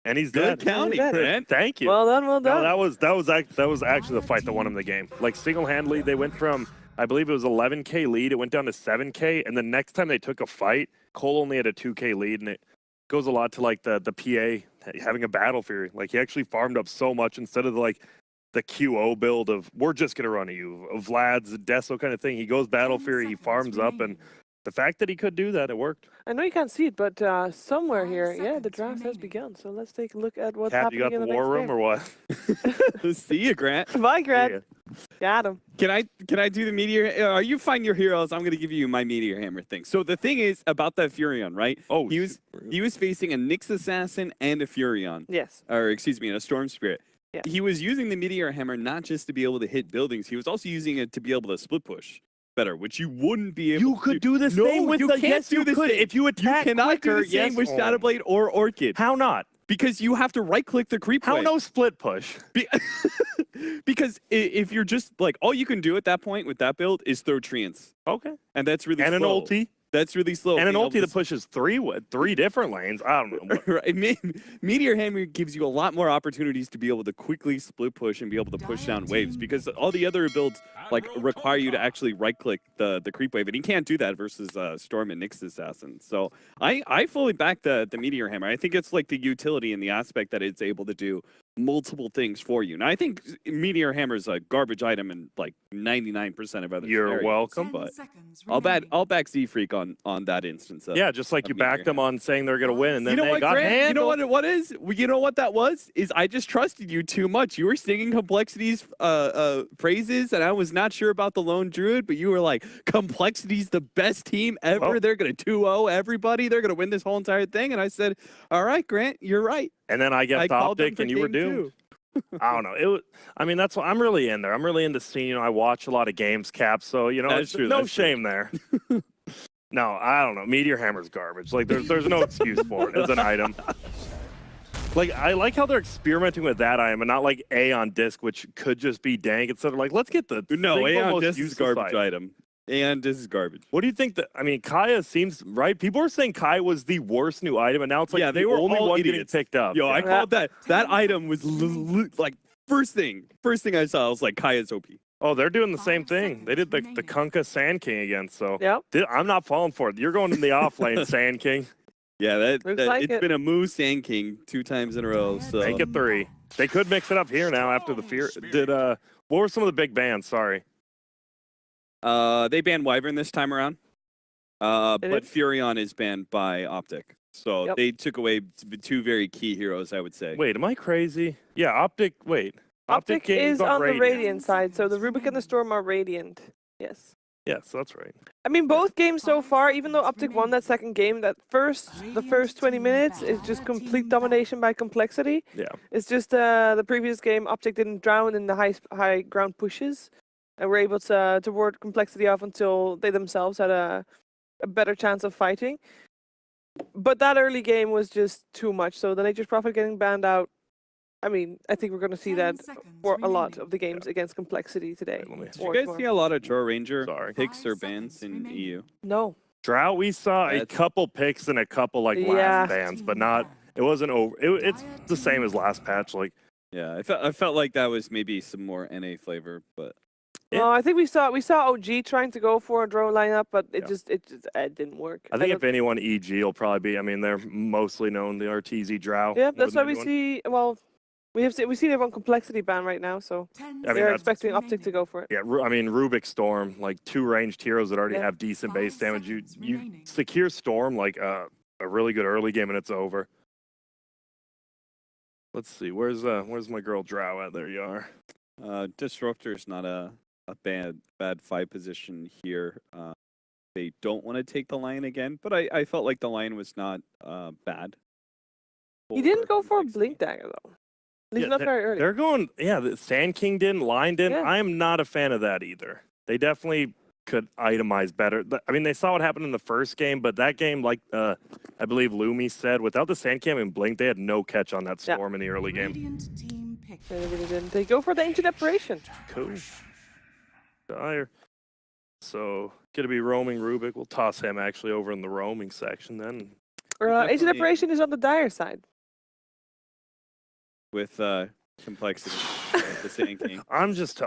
And he's Good dead. counting, Grant. Thank you. Well done, well No, done. that was actually the fight that won him the game. Like single-handedly, they went from, I believe it was 11K lead, it went down to 7K, and the next time they took a fight, coL only had a 2K lead, and it goes a lot to like the PA having a battle fury. Like he actually farmed up so much instead of like the QO build of we're just gonna run at you, of Vlad's Deso kind of thing. He goes battle fury, he farms up, and the fact that he could do that, it worked. I know you can't see it, but somewhere here, yeah, the draft has begun. So let's take a look at what's Cap, happening you got in the the war next room game. or what? See you, Grant. Bye, Grant. Yeah. Got him. Can I do the meteor? You find your heroes. I'm gonna give you my meteor hammer thing. So the thing is about that Furion, right? Oh, he was facing a Nyx assassin and a Furion. Yes. Or excuse me, and a Storm Spirit. Yeah. He was using the meteor hammer not just to be able to hit buildings. He was also using it to be able to split push better, which you wouldn't be able. You could do the No, same with you the. can't Yes, do you the could. same. If you attack You cannot quicker, do the same yes. with Shadowblade or Orchid. How not? Because you have to right-click the creep How wave. no split push? Because if you're just like all you can do at that point with that build is throw treants, Okay. and that's really And an slow. ulti. That's really slow. And an being ulti able that pushes three different lanes. I don't know. right. Meteor Hammer gives you a lot more opportunities to be able to quickly split push and be able to push down waves because all the other builds like require you to actually right click the creep wave, and you can't do that versus Storm and Nyx Assassin. So I fully back the Meteor Hammer. I think it's like the utility in the aspect that it's able to do multiple things for you. Now I think Meteor Hammer is a garbage item in like 99% of other You're scenarios, welcome. but I'll back Z Freak on that instance. Yeah, just like you backed them on saying they're gonna win, and then You know they what, got Grant? handled. You know what it what is? You know what that was? Is I just trusted you too much. You were singing Complexity's praises, and I was not sure about the Lone Druid, but you were like, Complexity's the best team ever. Well, They're gonna 2-0 everybody. They're gonna win this whole entire thing. And I said, all right, Grant, you're right. And then I guessed called them OpTic, for and you were game doomed. 2. I don't know. It was, I mean, that's what I'm really in there. I'm really into seeing. You know, I watch a lot of games, Cap. So you know, That's it's true, no that's true. shame there. No, I don't know. Meteor Hammer's garbage. Like there's no excuse for it as an item. Like I like how they're experimenting with that item and not like A on disc, which could just be dank. Instead of like, let's get the No, single Aeon most this is useless garbage item. item. And this is garbage. What do you think that? I mean, Kaya seems right. People are saying Kaya was the worst new item, and now it's like Yeah, the they were only all one idiots. getting picked up. Yo, Yeah. I called that item was like first thing I saw. I was like, Kaya's OP. Oh, they're doing the same thing. They did the Kunkka Sand King again. So Yep. I'm not falling for it. You're going in the off lane, Sand King. Yeah, Looks like it's it. been a Moo Sand King 2 times in a row. So Make it 3. They could mix it up here now after the fear. What were some of the big bans? Sorry. They banned Wyvern this time around. But is? Furion is banned by OpTic. So Yep. they took away 2 very key heroes, I would say. Wait, am I crazy? Yeah, OpTic. Wait. OpTic games is on the Radiant. Radiant side, so the Rubik and the Storm are Radiant. Yes. Yes, that's right. I mean, both games so far, even though OpTic won that second game, the first 20 minutes is just complete domination by Complexity. Yeah. It's just the previous game, OpTic didn't drown in the high ground pushes, and were able to ward Complexity off until they themselves had a better chance of fighting. But that early game was just too much. So the Nature's Prophet getting banned out. I mean, I think we're going to see that for a lot of the games against Complexity today. Let me- Did you guys see a lot of Drow Ranger Sorry. picks or bans in EU? No. Drought, we saw a That's- couple picks and a couple like Yeah. last bans, but not. It wasn't over. It's the same as last patch. Like Yeah, I felt like that was maybe some more NA flavor, but No, I think we saw OG trying to go for a drone lineup, but it Yeah. just didn't work. I think don't- if anyone, EG will probably be. I mean, they're mostly known the RTZ Drow. Yeah, more that's than why we anyone. see. Well, we've seen everyone Complexity ban right now, so I mean, they're that's- expecting OpTic to go for it. Yeah, I mean Rubik Storm, like 2 ranged heroes that already Yeah. have decent base damage. You secure Storm like a really good early game and it's over. Let's see, where's my girl Drow at? There you are. Disruptor's not a bad fight position here. They don't want to take the line again, but I felt like the line was not bad. He didn't go for a Complexity. Blink Dagger though. At least Yeah, not very early. They're going, yeah, the Sand King didn't, Line didn't. Yeah. I'm not a fan of that either. They definitely could itemize better. I mean, they saw what happened in the first game, but that game, like I believe Lumi said, without the Sand Cam and Blink, they had no catch on that Yeah. Storm in the early game. They really didn't. They go for the Ancient Apparition. Cool. Dire. So, gonna be roaming Rubik. We'll toss him actually over in the roaming section then. Ancient Definitely- Apparition is on the Dire side. with complexity. The Sand King. I'm just,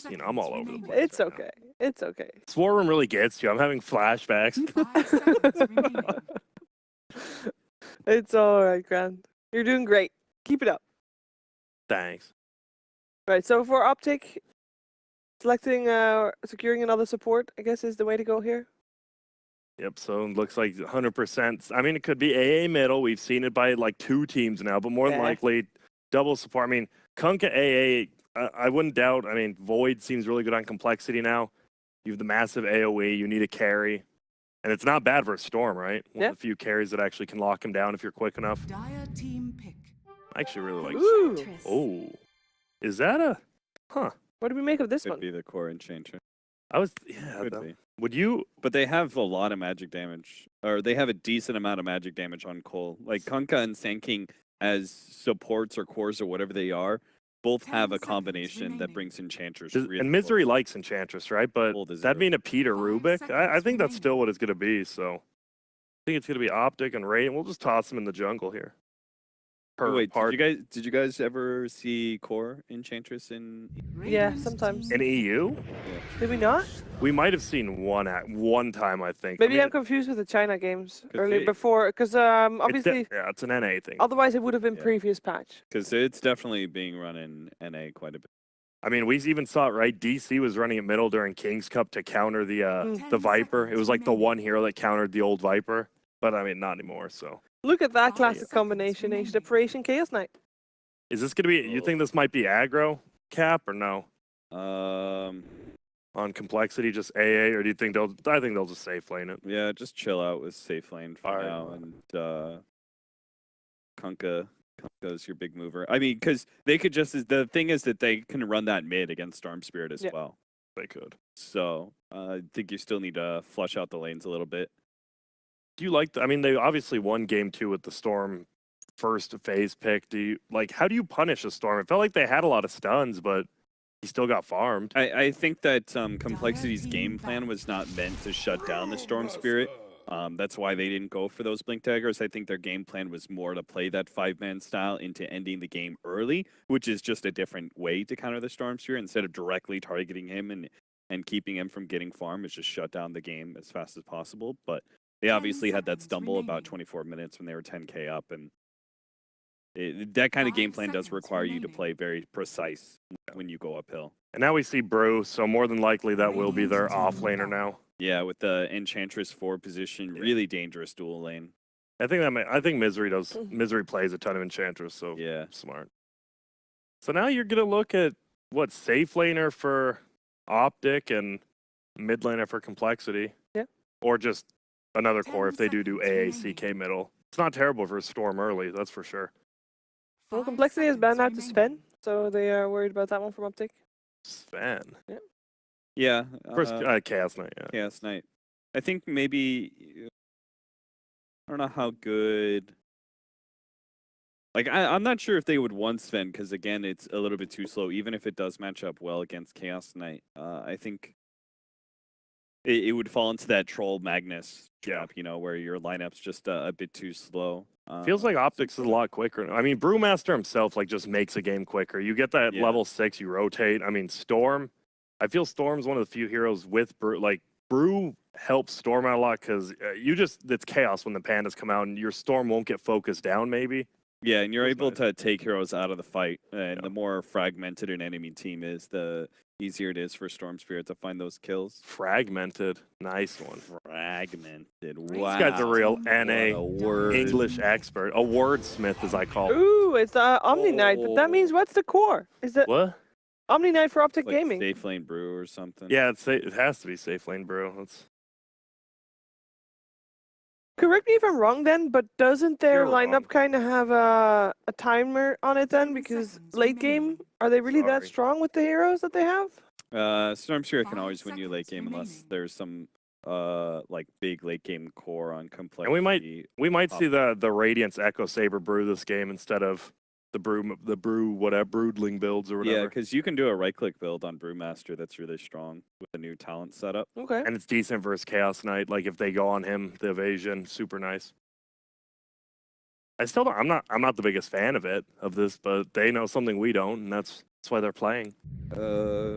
you know, I'm all over the place. It's right now. okay. It's okay. This war room really gets you. I'm having flashbacks. 5 seconds remaining. It's all right, Grant. You're doing great. Keep it up. Thanks. Right. So for OpTic, selecting, securing another support, I guess, is the way to go here. Yep, so it looks like 100%. I mean, it could be AA middle. We've seen it by like 2 teams now, but more than Yeah. likely double support. I mean, Kunkka AA, I wouldn't doubt. I mean, Void seems really good on complexity now. You have the massive AoE. You need a carry. And it's not bad for a Storm, right? One Yep. of the few carries that actually can lock him down if you're quick enough. Dire team pick. I actually really like. Ooh. Enchantress. Oh, is that a? Huh. What do we make of this Could one? be the core Enchantress. Yeah. Could be. Would you? But they have a lot of magic damage, or they have a decent amount of magic damage on coL. Like Kunkka and Sand King as supports or cores or whatever they are, both 10 have a seconds combination that remaining. brings Enchantress. And really Misery close. likes Enchantress, right? But Well deserved. that'd mean a Peter 5 Rubik. I seconds think that's remaining. still what it's gonna be. So I think it's gonna be OpTic and Radiant. We'll just toss them in the jungle here. Per Wait, part did you guys ever see core Enchantress in? Yeah, Radiant's sometimes. in team EU. Did we not? We might have seen one at one time. I think. Maybe I mean, I'm confused with the China games 'Cause earlier they- before, because obviously, yeah, it's an NA thing. otherwise it would have been Yeah. previous patch. Because it's definitely being run in NA quite a bit. I mean, we even saw it, right? DC was running it middle during King's Cup to counter the Mm. the Viper. It 10 was like the seconds one hero that countered the old Viper. But I mean, not anymore. So Look at that 5 classic seconds combination: Ancient remaining. Operation, Chaos Knight. is this gonna be? You think this might be aggro cap or no on complexity, just AA, or do you think they'll? I think they'll just safe lane it. Yeah, just chill out with safe lane for Alright. now, and Kunkka's your big mover. I mean, because they could just the thing is that they can run that mid against Storm Spirit as Yeah. well. They could. So I think you still need to flush out the lanes a little bit. Do you like? I mean, they obviously won game 2 with the Storm first phase pick. Do you like? How do you punish a Storm? It felt like they had a lot of stuns, but he still got farmed. I think that Complexity's game plan was not meant to shut down the Storm Spirit. That's why they didn't go for those Blink Daggers. I think their game plan was more to play that 5-man style into ending the game early, which is just a different way to counter the Storm Spirit. Instead of directly targeting him and keeping him from getting farm, is just shut down the game as fast as possible. But they 10 obviously had that seconds stumble about remaining. 24 minutes when they were 10k up, and that kind of 5 game plan does seconds require you to remaining. play very precise when you go uphill. And now we see Brew, so more than likely that will be their off laner now. Yeah, with the Enchantress 4 position, Yeah. really dangerous dual lane. I think Misery does. Misery plays a ton of Enchantress, so Yeah. smart. So now you're gonna look at what safe laner for OpTic and mid laner for complexity. Yeah. Or just another 10 core if they do seconds AACK remaining. middle. It's not terrible for a Storm early, that's for sure. Well, 5 Complexity has banned out to seconds Sven, remaining. so they are worried about that one from OpTic. Sven. Yeah. First Chaos Knight, yeah. Chaos Knight. I think maybe I don't know how good. Like I'm not sure if they would want Sven because again it's a little bit too slow. Even if it does match up well against Chaos Knight, I think it would fall into that Troll Magnus trap, you know, where your lineup's just a bit too slow. Feels like OpTics is a lot quicker. I mean, Brewmaster himself like just makes a game quicker. You get that Yeah. level 6, you rotate. I mean, Storm. I feel Storm's one of the few heroes with Brew. Like Brew helps Storm out a lot because it's chaos when the pandas come out and your Storm won't get focused down. Maybe. Yeah, and you're Feels able nice. to take heroes out of the fight, and Yeah. the more fragmented an enemy team is, the easier it is for Storm Spirit to find those kills. Fragmented. Nice one. Fragmented. This Wow. This guy's a real What NA a word. English expert, a wordsmith as I call it. Ooh, it's Omni Knight, but that means Oh. what's the core? Is it What? Omni Knight for OpTic Like Gaming? Safe Lane Brew or something. Yeah, it has to be safe lane, bro. It's Correct me if I'm wrong then, but doesn't their You're lineup wrong. kind of have a timer on it then? 10 Because seconds late game, remaining. are they really that Sorry. strong with the heroes that they have? Storm Spirit can 5 always win you late seconds game unless remaining. there's some like big late game core on complexity. And we might see Up. the Radiance Echo Saber brew this game instead of the brew whatever broodling builds or Yeah, whatever. because you can do a right click build on Brewmaster that's really strong with a new talent setup. Okay. And it's decent versus Chaos Knight. Like if they go on him, the evasion, super nice. I still don't, I'm not the biggest fan of this, but they know something we don't, and that's why they're playing. So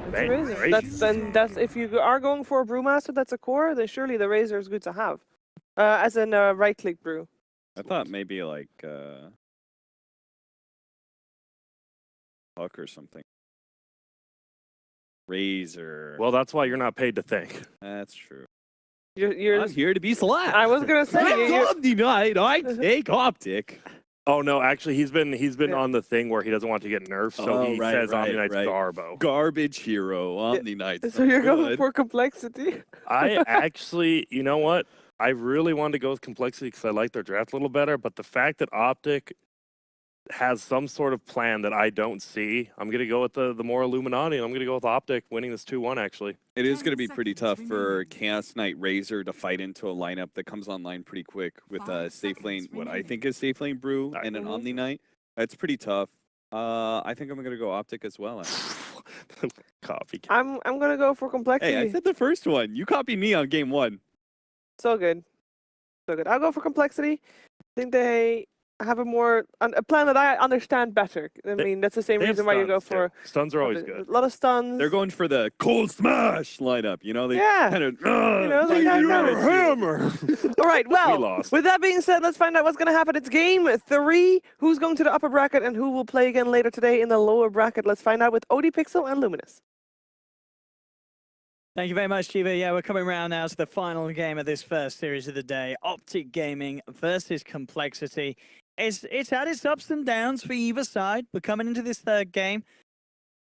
It's Bang, a Razor. Razor. That's if you are going for a Brewmaster that's a core, then surely the Razor is good to have. As in right click brew. I thought maybe like Puck or something. Razor. Well, that's why you're not paid to think. That's true. You're I'm here to be slapped. I was gonna say It's Omni night. I take OpTic. Oh no, actually he's been on the thing where he doesn't want to get nerfed, so Oh, he right, says right, Omni Knight's right. Garbo. Garbage hero. Omni night. so you're going for complexity. I actually, you know what? I really wanted to go with complexity because I like their draft a little better, but the fact that OpTic has some sort of plan that I don't see, I'm gonna go with the more Illuminati, and I'm gonna go with OpTic winning this 2-1 actually. It is going to be 10 pretty seconds tough for remaining. Chaos Knight Razor to fight into a lineup that comes online pretty quick with 5 Safe Lane, seconds what I remaining. think is Safe Lane Brew and an Mhm. Omni Knight. That's pretty tough. I think I'm going to go OpTic as well. Copycat. I'm gonna go for complexity. Hey, I said the first one. You copied me on game 1. So good. So good. I'll go for complexity. I think they have a plan that I understand better. I mean, that's the same They have reason why you go stuns, for too. Stuns are always good. a lot of stuns. They're going for the cold smash lineup. You know, they Yeah. kind of. they got that. hammer. All right, well, lost. with that being said, let's find out what's going to happen. It's game 3. Who's going to the upper bracket and who will play again later today in the lower bracket? Let's find out with OdPixel and Luminous. Thank you very much, Chiva. Yeah, we're coming around now to the final game of this first series of the day. OpTic Gaming versus Complexity. It's had its ups and downs for either side. We're coming into this third game.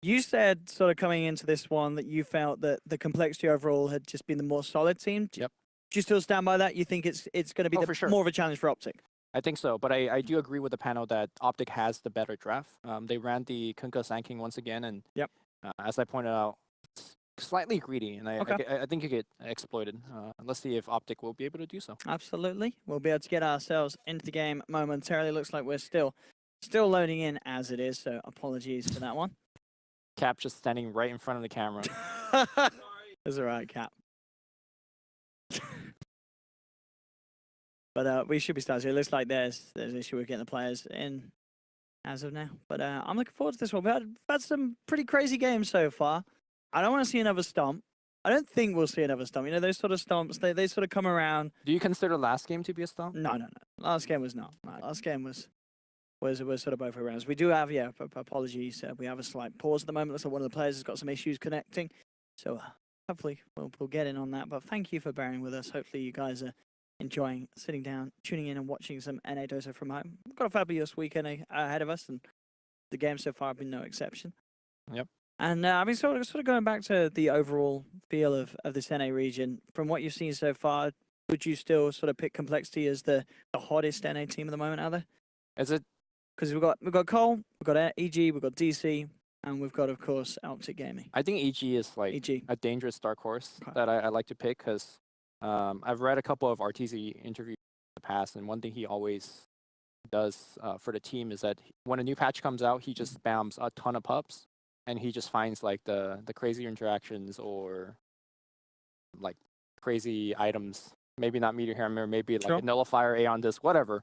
You said, sort of coming into this one, that you felt that the Complexity overall had just been the more solid team. Yep. Do you still stand by that? You think it's going to be for sure. more of a challenge for OpTic? I think so, but I do agree with the panel that OpTic has the better draft. They ran the Kunkka Sanking once again, and Yep. As I pointed out, it's slightly greedy, and Okay. I think you get exploited. Let's see if OpTic will be able to do so. Absolutely. We'll be able to get ourselves into the game momentarily. Looks like we're still loading in as it is, so apologies for that one. Cap just standing right in front of the camera. That's all right, Cap. But we should be starting. It looks like there's an issue with getting the players in as of now. But I'm looking forward to this one. We've had some pretty crazy games so far. I don't want to see another stomp. I don't think we'll see another stomp. You know, those sort of stomps, they sort of come around. Do you consider last game to be a stomp? No. Last game was not. No, last game was sort of both rounds. We do have, apologies. We have a slight pause at the moment. Looks like one of the players has got some issues connecting. So hopefully we'll get in on that. But thank you for bearing with us. Hopefully you guys are enjoying sitting down, tuning in and watching some NA Dota from home. We've got a fabulous weekend ahead of us, and the games so far have been no exception. Yep. And I mean, sort of going back to the overall feel of this NA region, from what you've seen so far, would you still sort of pick Complexity as the hottest NA team at the moment, out there? Is it? Because we've got coL, we've got EG, we've got DC, and we've got, of course, OpTic Gaming. I think EG is like EG. a dangerous dark horse Okay. that I like to pick because I've read a couple of RTZ interviews in the past, and one thing he always does for the team is that when a new patch comes out, he just spams a ton of pups, and he just finds like the crazy interactions or like crazy items. Maybe not Meteor Hammer, maybe like Sure. a Nullifier, Aeon Disc, whatever.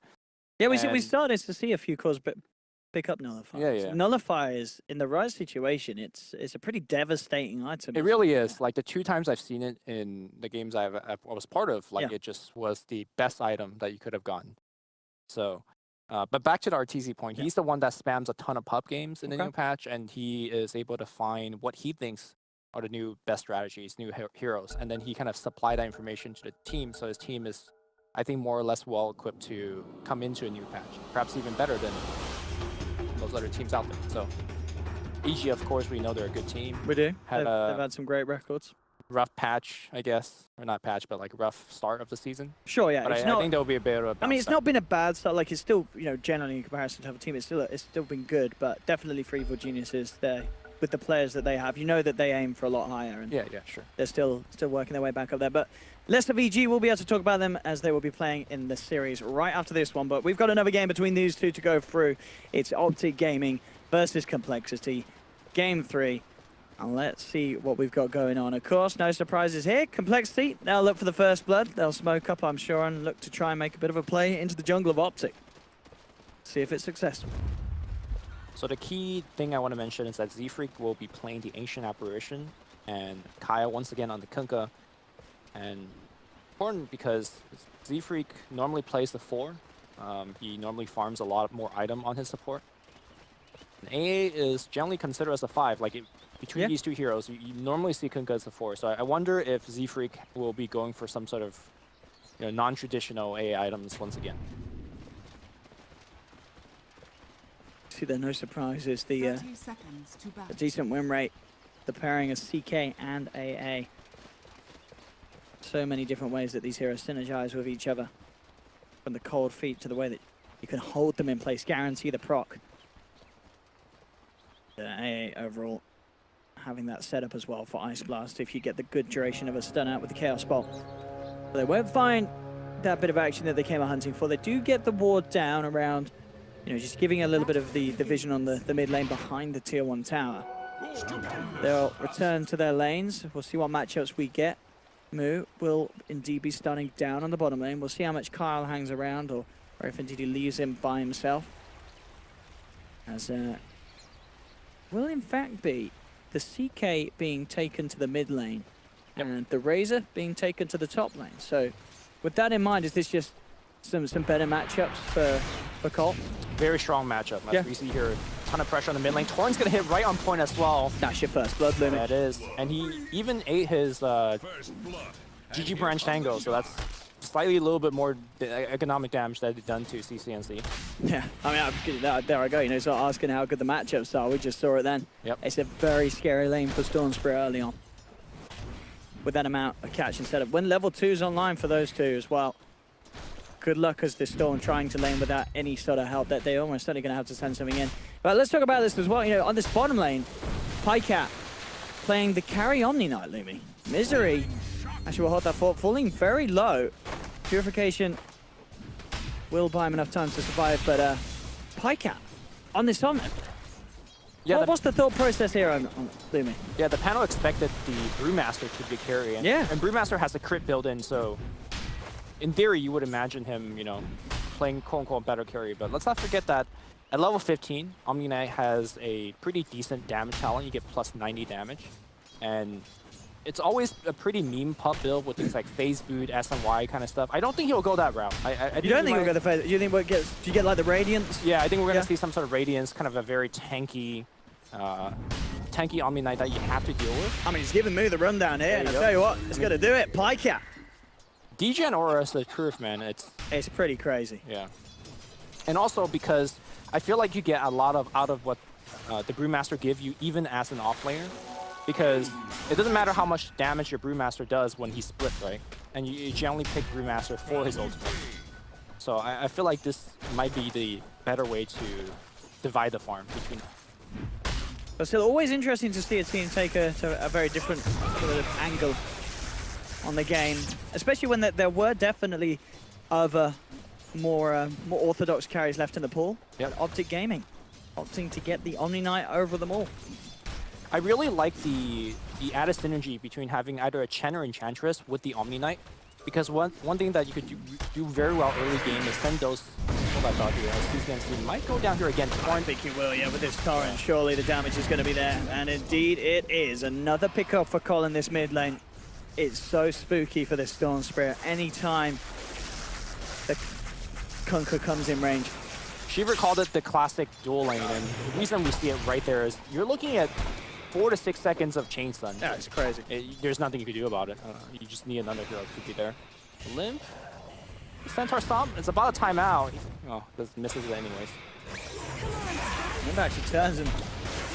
Yeah, we And- started to see a few cores pick up Nullifiers. Yeah. Nullifiers, in the right situation, it's a pretty devastating item. It really is. Like the 2 times I've seen it in the games I was part of, like Yeah. it just was the best item that you could have gotten. So, but back to the RTZ point, Yeah. he's the one that spams a ton of pub games in the Okay. new patch, and he is able to find what he thinks are the new best strategies, new heroes, and then he kind of supply that information to the team, so his team is, I think, more or less well equipped to come into a new patch, perhaps even better than those other teams out there. So, EG, of course, we know they're a good team. We do. Had They've had some great records. Rough patch, I guess, or not patch, but like rough start of the season. Sure, yeah. But It's I not, think there'll be a bit of. I mean, it's not been a bad start. Like, it's still, generally in comparison to other teams, it's still been good. But definitely for Evil Geniuses, with the players that they have, you know that they aim for a lot higher, and Yeah, sure. they're still working their way back up there. But less of EG, we'll be able to talk about them as they will be playing in the series right after this one. But we've got another game between these two to go through. It's OpTic Gaming versus Complexity. Game 3. And let's see what we've got going on. Of course, no surprises here. Complexity, they'll look for the first blood. They'll smoke up, I'm sure, and look to try and make a bit of a play into the jungle of OpTic. See if it's successful. So the key thing I want to mention is that Z-Freak will be playing the Ancient Apparition, and coL once again on the Kunkka. And important because Z-Freak normally plays the 4. He normally farms a lot more item on his support. And AA is generally considered as a 5. Like between these two heroes, you normally see Kunkka as a 4. So I wonder if Z-Freak will be going for some sort of non-traditional AA items once again. See, there are no surprises. The 30 seconds to a battle. decent win rate. The pairing of CK and AA. So many different ways that these heroes synergize with each other. From the cold feet to the way that you can hold them in place, guarantee the proc. The AA overall having that setup as well for Ice Blast if you get the good duration of a stun out with the Chaos Bolt. But they won't find that bit of action that they came hunting for. They do get the ward down around, just giving a little bit of the vision on the mid lane behind the tier 1 tower. They'll return to their lanes. We'll see what matchups we get. Mu will indeed be stunning down on the bottom lane. We'll see how much coL hangs around or if indeed he leaves him by himself. As will in fact be the CK being taken to the mid lane and the Razor being taken to the top lane. So with that in mind, is this just some better matchups for coL? Very strong matchup. As we see here, a ton of pressure on the mid lane. Torrent's going to hit right on point as well. That's your first blood limit. That is. And he even ate his GG Branch Tango, so that's slightly a little bit more economic damage that it's done to CCNC. Yeah, I mean, there I go. Start asking how good the matchups are. We just saw it then. Yep. It's a very scary lane for Storm Spirit early on. With that amount of catch and setup. When level 2's online for those two as well. Good luck as the Storm trying to lane without any sort of help that they're almost certainly going to have to send something in. But let's talk about this as well. On this bottom lane, Pycat playing the carry Omni Knight, Lumi. Misery actually will hold that fort, falling very low. Purification will buy him enough time to survive, but Pycat on this summon. Yeah, What's the thought process here on Lumi? Yeah, the panel expected the Brewmaster to be carry, and Brewmaster has a crit built in, so in theory you would imagine him, playing quote-unquote better carry. But let's not forget that at level 15, Omni Knight has a pretty decent damage talent. You get plus 90 damage, and it's always a pretty meme pup build with things like phase boot, SNY kind of stuff. I don't think he'll go that route. You don't think he'll go the phase? Do you think do you get like the Radiance? Yeah, I think we're gonna see some sort of Radiance, kind of a very tanky Omni Knight that you have to deal with. I mean, he's giving me the rundown here, and I tell you what, it's gonna do it. Pycat. DGen Aura is the truth, man. It's pretty crazy. Yeah, and also because I feel like you get a lot out of what the Brewmaster give you, even as an offlaner. Because it doesn't matter how much damage your Brewmaster does when he's split, right? And you generally pick Brewmaster for his ultimate. So I feel like this might be the better way to divide the farm between them. But still, always interesting to see a team take a very different sort of angle on the game, especially when there were definitely other more orthodox carries left in the pool. Yep. OpTic Gaming opting to get the Omni Knight over them all. I really like the added synergy between having either a Chen or Enchantress with the Omni Knight, because one thing that you could do very well early game is send those. What I thought here, CCNC might go down here again. I think he will, yeah, with this torrent. Surely the damage is going to be there, and indeed it is. Another pickup for coL in this mid lane. It's so spooky for this Storm Spirit. Anytime the Kunkka comes in range. Shiver called it the classic dual lane, and the reason we see it right there is you're looking at 4 to 6 seconds of chain stun. Yeah, it's crazy. There's nothing you can do about it. You just need another hero to be there. Limp. Centaur Stomp. It's about a timeout. Oh, this misses it anyways. Limp actually turns and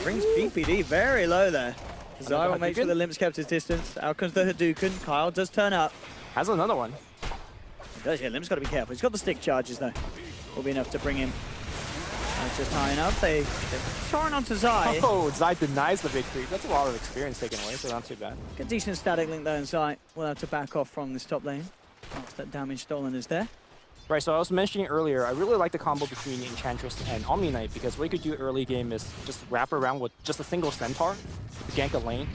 brings BPD very low there. Zyro makes sure the Limp's kept his distance. Out comes the Hadouken. coL does turn up. Has another one. He does, yeah. Limp's got to be careful. He's got the stick charges though. Will be enough to bring him. Just high enough. They're soaring onto Zai. Oh, Zai denies the victory. That's a lot of experience taken away, so not too bad. Good decent static link though, and Zai will have to back off from this top lane. Once that damage stolen is there. Right, so I was mentioning earlier, I really like the combo between Enchantress and Omni Knight because what you could do early game is just wrap around with just a single Centaur to gank a lane.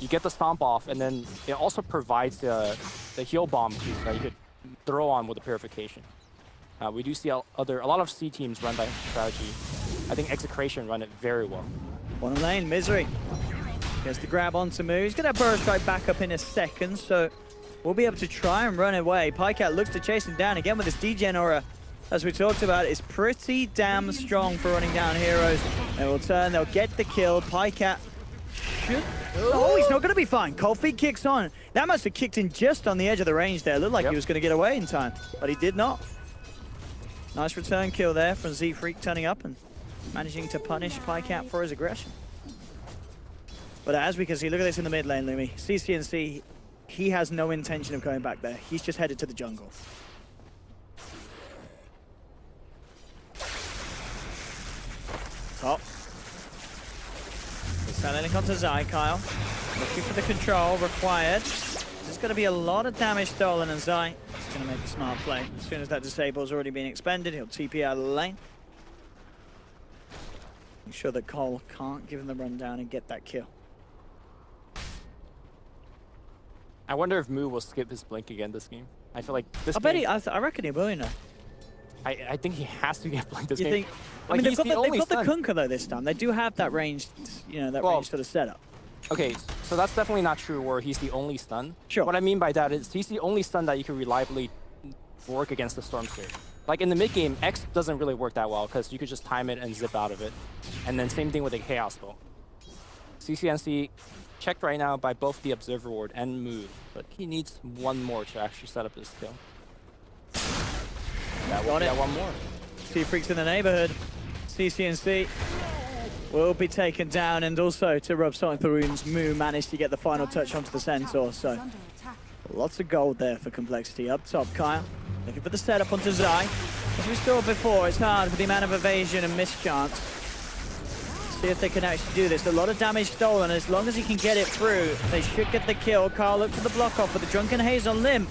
You get the stomp off, and then it also provides the heal bomb that you could throw on with the purification. We do see a lot of C teams run that strategy. I think Execration run it very well. One lane, Misery gets the grab onto Moo. He's gonna have Burrow Strike back up in a second, so we'll be able to try and run away. Pycat looks to chase him down again with his degen aura. As we talked about, is pretty damn strong for running down heroes. They will turn, they'll get the kill. Pycat should... Oh, he's not going to be fine. Cold Feet kicks on. That must have kicked in just on the edge of the range there. Looked like he was going to get away in time, but he did not. Nice return kill there from Z-Freak turning up and managing to punish Pycat for his aggression. But as we can see, look at this in the mid lane, Lumi. CCNC, he has no intention of going back there. He's just headed to the jungle. Top. Selling onto Zai, Kyle. Looking for the control required. There's going to be a lot of damage stolen, and Zai is going to make a smart play. As soon as that disable's already been expended, he'll TP out of the lane. Make sure that coL can't give him the rundown and get that kill. I wonder if Moo will skip his blink again this game. I feel like this I game... bet I reckon he will, you know. I think he has to get blinked this You game. think? I Like, mean, they've he's got the stun. Kunkka though this time. They do have that ranged, you know, that Well, ranged sort of setup. Okay, so that's definitely not true where he's the only stun. Sure. What I mean by that is he's the only stun that you can reliably work against the Storm Spirit. Like in the mid game, X doesn't really work that well because you could just time it and zip out of it. And then same thing with the Chaos Bow. CCNC checked right now by both the Observer Ward and Moo, but he needs one more to actually set up his kill. Got it. One more. Z-Freak's in the neighborhood. CCNC will be taken down, and also to rub salt into the wounds, Moo managed to get the final touch onto the Centaur, so lots of gold there for Complexity. Up top, Kyle looking for the setup onto Zai. As we saw before, it's hard with the amount of evasion and mischance. See if they can actually do this. A lot of damage stolen. As long as he can get it through, they should get the kill. Kyle looked for the block off, but the Drunken Haze on Limb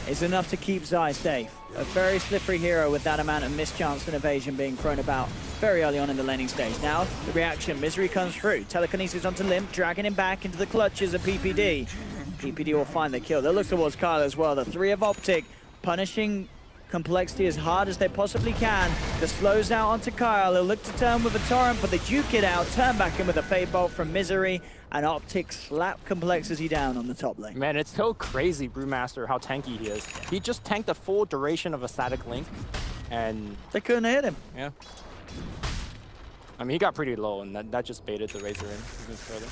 is enough to keep Zai safe. A very slippery hero with that amount of mischance and evasion being thrown about very early on in the laning stage. Now, the reaction, Misery comes through. Telekinesis onto Limp, dragging him back into the clutches of PPD. PPD will find the kill. They'll look towards Kyle as well. The three of OpTic punishing Complexity as hard as they possibly can. The slows out onto Kyle. He'll look to turn with a torrent, but they duke it out. Turn back in with a Fade Bolt from Misery, and OpTic slap Complexity down on the top lane. Man, it's so crazy, Brewmaster, how tanky he is. He just tanked the full duration of a static link, and... They couldn't hit him. Yeah. I mean, he got pretty low, and that just baited the Razor in even further.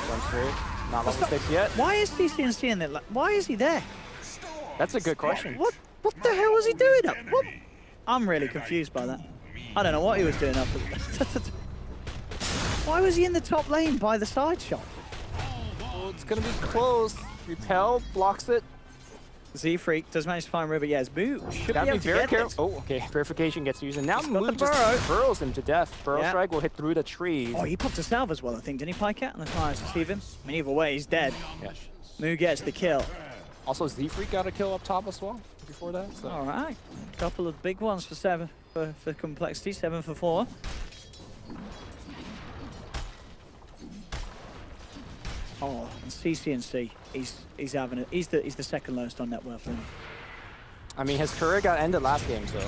Jump straight. Not level 6 yet. Why is CCNC in there? Like, why is he there? That's a good question. What the hell was he doing up? What? I'm really confused by that. I don't know what he was doing up. Why was he in the top lane by the side shot? Oh, it's gonna be close. Repel blocks it. Z-Freak does manage to find River. Yes, Moo should Gotta be be able to very get this. careful. Oh, okay. Purification gets used, and now He's got Moo the just burrow. burrows him to death. Burrow Yeah. strike will hit through the trees. Oh, he popped a salve as well, I think. Didn't he, Pycat? And that's why I receive him. I mean, either way, he's dead. Yeah. Moo gets the kill. Also, Z-Freak got a kill up top as well before that. So. All right. Couple of big ones for for Complexity. 7 for 4. Oh, and CCNC, he's having it. He's the second lowest on net worth. Isn't he? I mean, his career got ended last game, so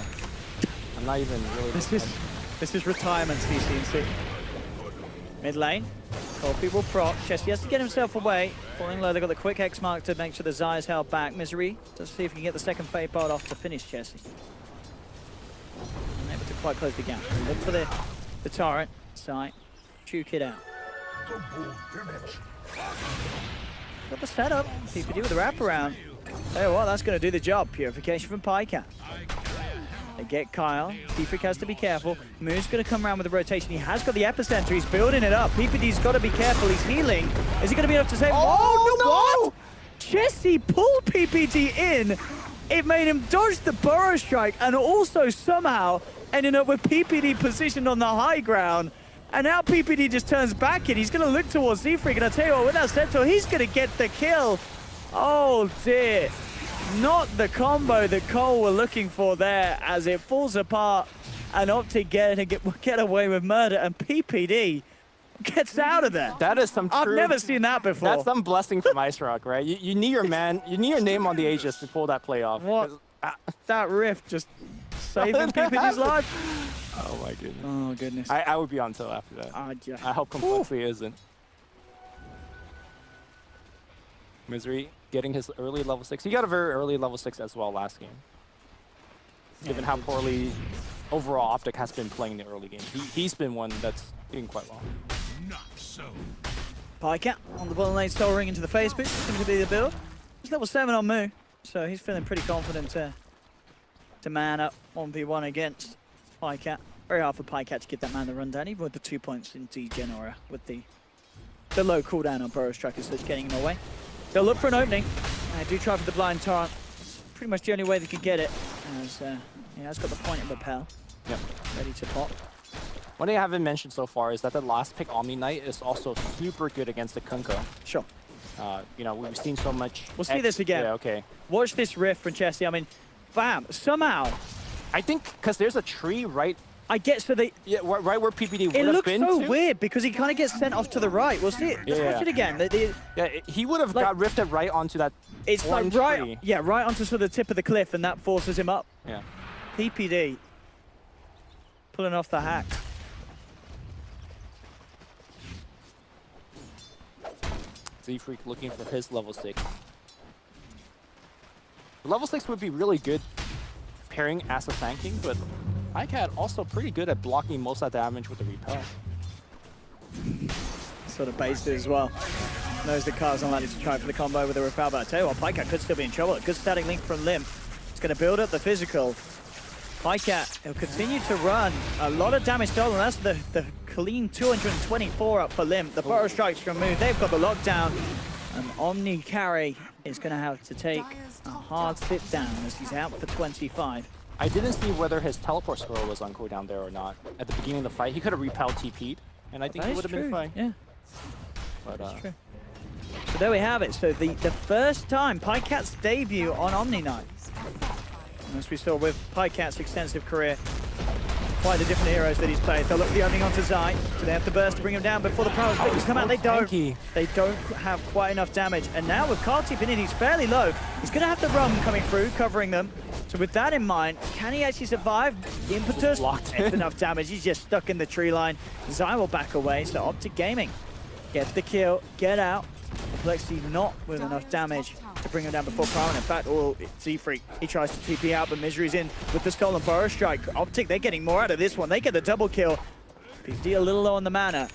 I'm not even really. This is retirement, CCNC. Mid lane, Coffee will proc. Chesty has to get himself away. Falling low, they've got the quick X mark to make sure the Zai is held back. Misery, let's see if he can get the second Fade Bolt off to finish Chesty. Unable to quite close the gap. Look for the torrent. Zai, juke it out. Got the setup. PPD with the wraparound. Tell you what, that's going to do the job. Purification from Pycat. They get Kyle. Z-Freak has to be careful. Moo's going to come around with the rotation. He has got the epicenter. He's building it up. PPD's got to be careful. He's healing. Is he going to be able to save? Oh, no! What? Jesse pulled PPD in. It made him dodge the burrow strike and also somehow ended up with PPD positioned on the high ground. And now PPD just turns back in. He's going to look towards Z-Freak. And I tell you what, with that Centaur, he's going to get the kill. Oh dear. Not the combo that coL were looking for there as it falls apart and OpTic get away with murder and PPD gets out of there. That is some I've true, never seen that before. That's some blessing from Ice Rock, right? You need your man, you need your name on the Aegis to pull that play off. What? That rift just saving PPD's life. Oh my goodness. Oh goodness. I would be on till after that. Yeah. I hope Complexity isn't. Misery getting his early level 6. He got a very early level 6 as well last game. Given how poorly overall OpTic has been playing the early game. He's been one that's doing quite well. Not so. Pycat on the bottom lane, soaring into the face boot. Seems to be the build. He's level 7 on Moo, so he's feeling pretty confident to man up 1v1 against Pycat. Very hard for Pycat to get that man the rundown, even with the 2 points in Degen or with the low cooldown on Burrow Striker, so it's getting him away. They'll look for an opening. I do try for the blind torrent. It's pretty much the only way they could get it. As he has got the point of repel. Yep. Ready to pop. One thing I haven't mentioned so far is that the last pick Omni Knight is also super good against the Kunko. Sure. You know, we've seen so much. We'll see this again. Yeah, okay. Watch this riff from Chessie. I mean, bam, somehow. I think because there's a tree right. I get so they. Yeah, right where PPD would It have looks been. so to. weird because he kind of gets sent off to the right. We'll see it. Let's watch it again. Yeah, he would have like, got rifted right onto that. It's like orange right, tree. yeah, right onto sort of the tip of the cliff, and that forces him up. Yeah. PPD pulling off the hack. Z-Freak looking for his level 6. Level 6 would be really good pairing as a tanking, but Pycat also pretty good at blocking most of that damage with the repel. Sort of based it as well. Knows that Car's unlikely to try for the combo with the repel, but I tell you what, Pycat could still be in trouble. A good static link from Lim. It's going to build up the physical. Pycat, he'll continue to run. A lot of damage stolen. That's the clean 224 up for Lim. The Burrow Strikes from Moo. They've got the lockdown. And Omni Carry is going to have to take a hard sit down as he's out for 25. I didn't see whether his teleport scroll was on cooldown there or not. At the beginning of the fight, he could have repelled TP'd, and I think it would have been fine. Yeah, But, that's true. So there we have it. So the first time, Pycat's debut on Omni Knight. And as we saw with Pycat's extensive career, quite the different heroes that he's played. They'll look the opening onto Zai. Do they have the burst to bring him down before the Prowess pickers come out? They don't. Tanky. They don't have quite enough damage. And now with Kartip in it, he's fairly low. He's going to have the rum coming through, covering them. So with that in mind, can he actually survive? Impetus, Locked in. enough damage. He's just stuck in the tree line. Zai will back away, so OpTic Gaming get the kill, get out. Complexity not with enough damage to bring him down before Crown. In fact, Z-Freak, he tries to TP out, but Misery's in with the stolen Burrow Strike. OpTic, they're getting more out of this one. They get the double kill. PD a little low on the mana.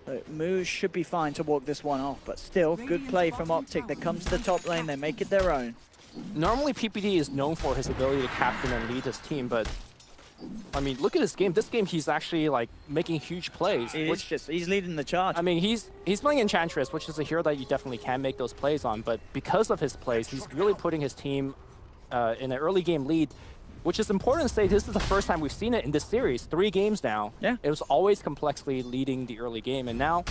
But Moo should be fine to walk this one off, but still, good play from OpTic. They come to the top lane, they make it their own. Normally, PPD is known for his ability to captain and lead his team, but I mean, look at his game. This game, he's actually like making huge plays. He's leading the charge. I mean, he's playing Enchantress, which is a hero that you definitely can make those plays on. But because of his plays, he's really putting his team in an early game lead, which is important to say. This is the first time we've seen it in this series. 3 games now. Yeah. It was always Complexly leading the early game, and now,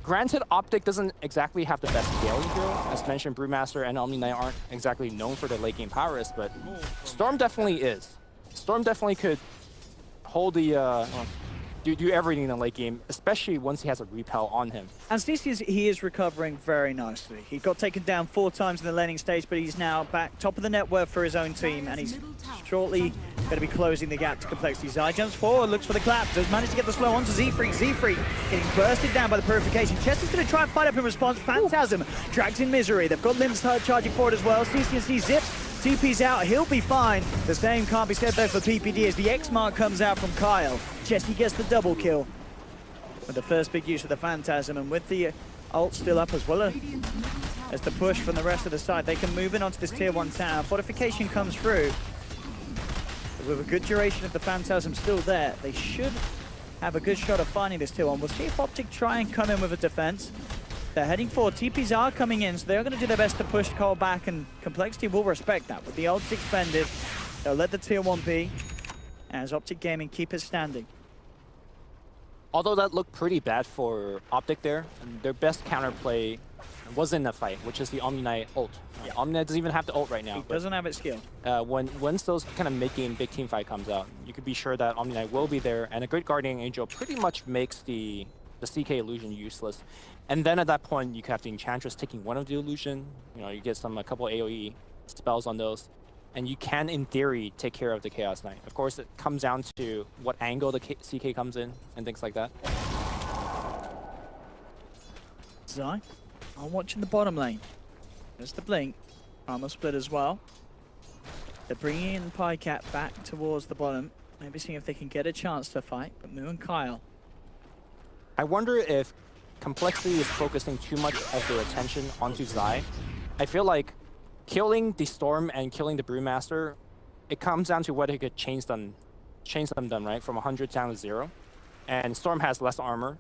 granted, OpTic doesn't exactly have the best scaling hero. As mentioned, Brewmaster and Omni Knight aren't exactly known for their late game prowess, but Storm definitely is. Storm definitely could hold the do everything in the late game, especially once he has a repel on him. And CC, he is recovering very nicely. He got taken down 4 times in the laning stage, but he's now back top of the net worth for his own team, and he's shortly going to be closing the gap to Complexity. Zai jumps forward, looks for the clap, does manage to get the slow onto Z-Freak. Z-Freak getting bursted down by the Purification. Chester's going to try and fight up in response. Phantasm drags in Misery. They've got Limbs charging forward as well. CC zips. TP's out, he'll be fine. The same can't be said though for PPD as the X mark comes out from coL. Chesty gets the double kill with the first big use of the Phantasm, and with the ult still up as well as the push from the rest of the side, they can move in onto this tier 1 tower. Fortification comes through. With a good duration of the Phantasm still there, they should have a good shot of finding this tier 1. We'll see if OpTic try and come in with a defense. They're heading forward. TPs are coming in, so they're going to do their best to push coL back, and Complexity will respect that. With the ults expended, they'll let the tier 1 be, as OpTic Gaming keep it standing. although that looked pretty bad for OpTic there, and their best counterplay was in the fight, which is the Omni Knight ult. Omni Knight doesn't even have the ult right now. He doesn't have it skilled. Once those kind of mid-game big team fight comes out, you could be sure that Omni Knight will be there, and a great Guardian Angel pretty much makes the CK illusion useless. And then at that point, you could have the Enchantress taking one of the illusion. You know, you get a couple AoE spells on those, and you can, in theory, take care of the Chaos Knight. Of course, it comes down to what angle the CK comes in and things like that. Zai, I'm watching the bottom lane. There's the blink. Armor split as well. They're bringing in Pycat back towards the bottom. Maybe seeing if they can get a chance to fight. But Moo and coL. I wonder if Complexity is focusing too much of their attention onto Zai. I feel like killing the Storm and killing the Brewmaster, it comes down to whether he could change them right, from 100 down to 0. And Storm has less armor,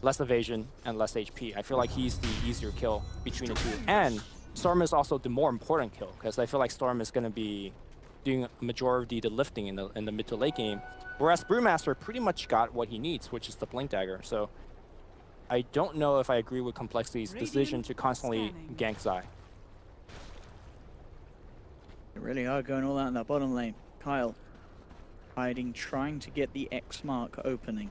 less evasion, and less HP. I feel like he's the easier kill between the two. And Storm is also the more important kill, because I feel like Storm is going to be doing a majority of the lifting in the mid to late game, whereas Brewmaster pretty much got what he needs, which is the Blink Dagger. So I don't know if I agree with Complexity's decision to constantly gank Zai. They really are going all out in that bottom lane. coL hiding, trying to get the X mark opening.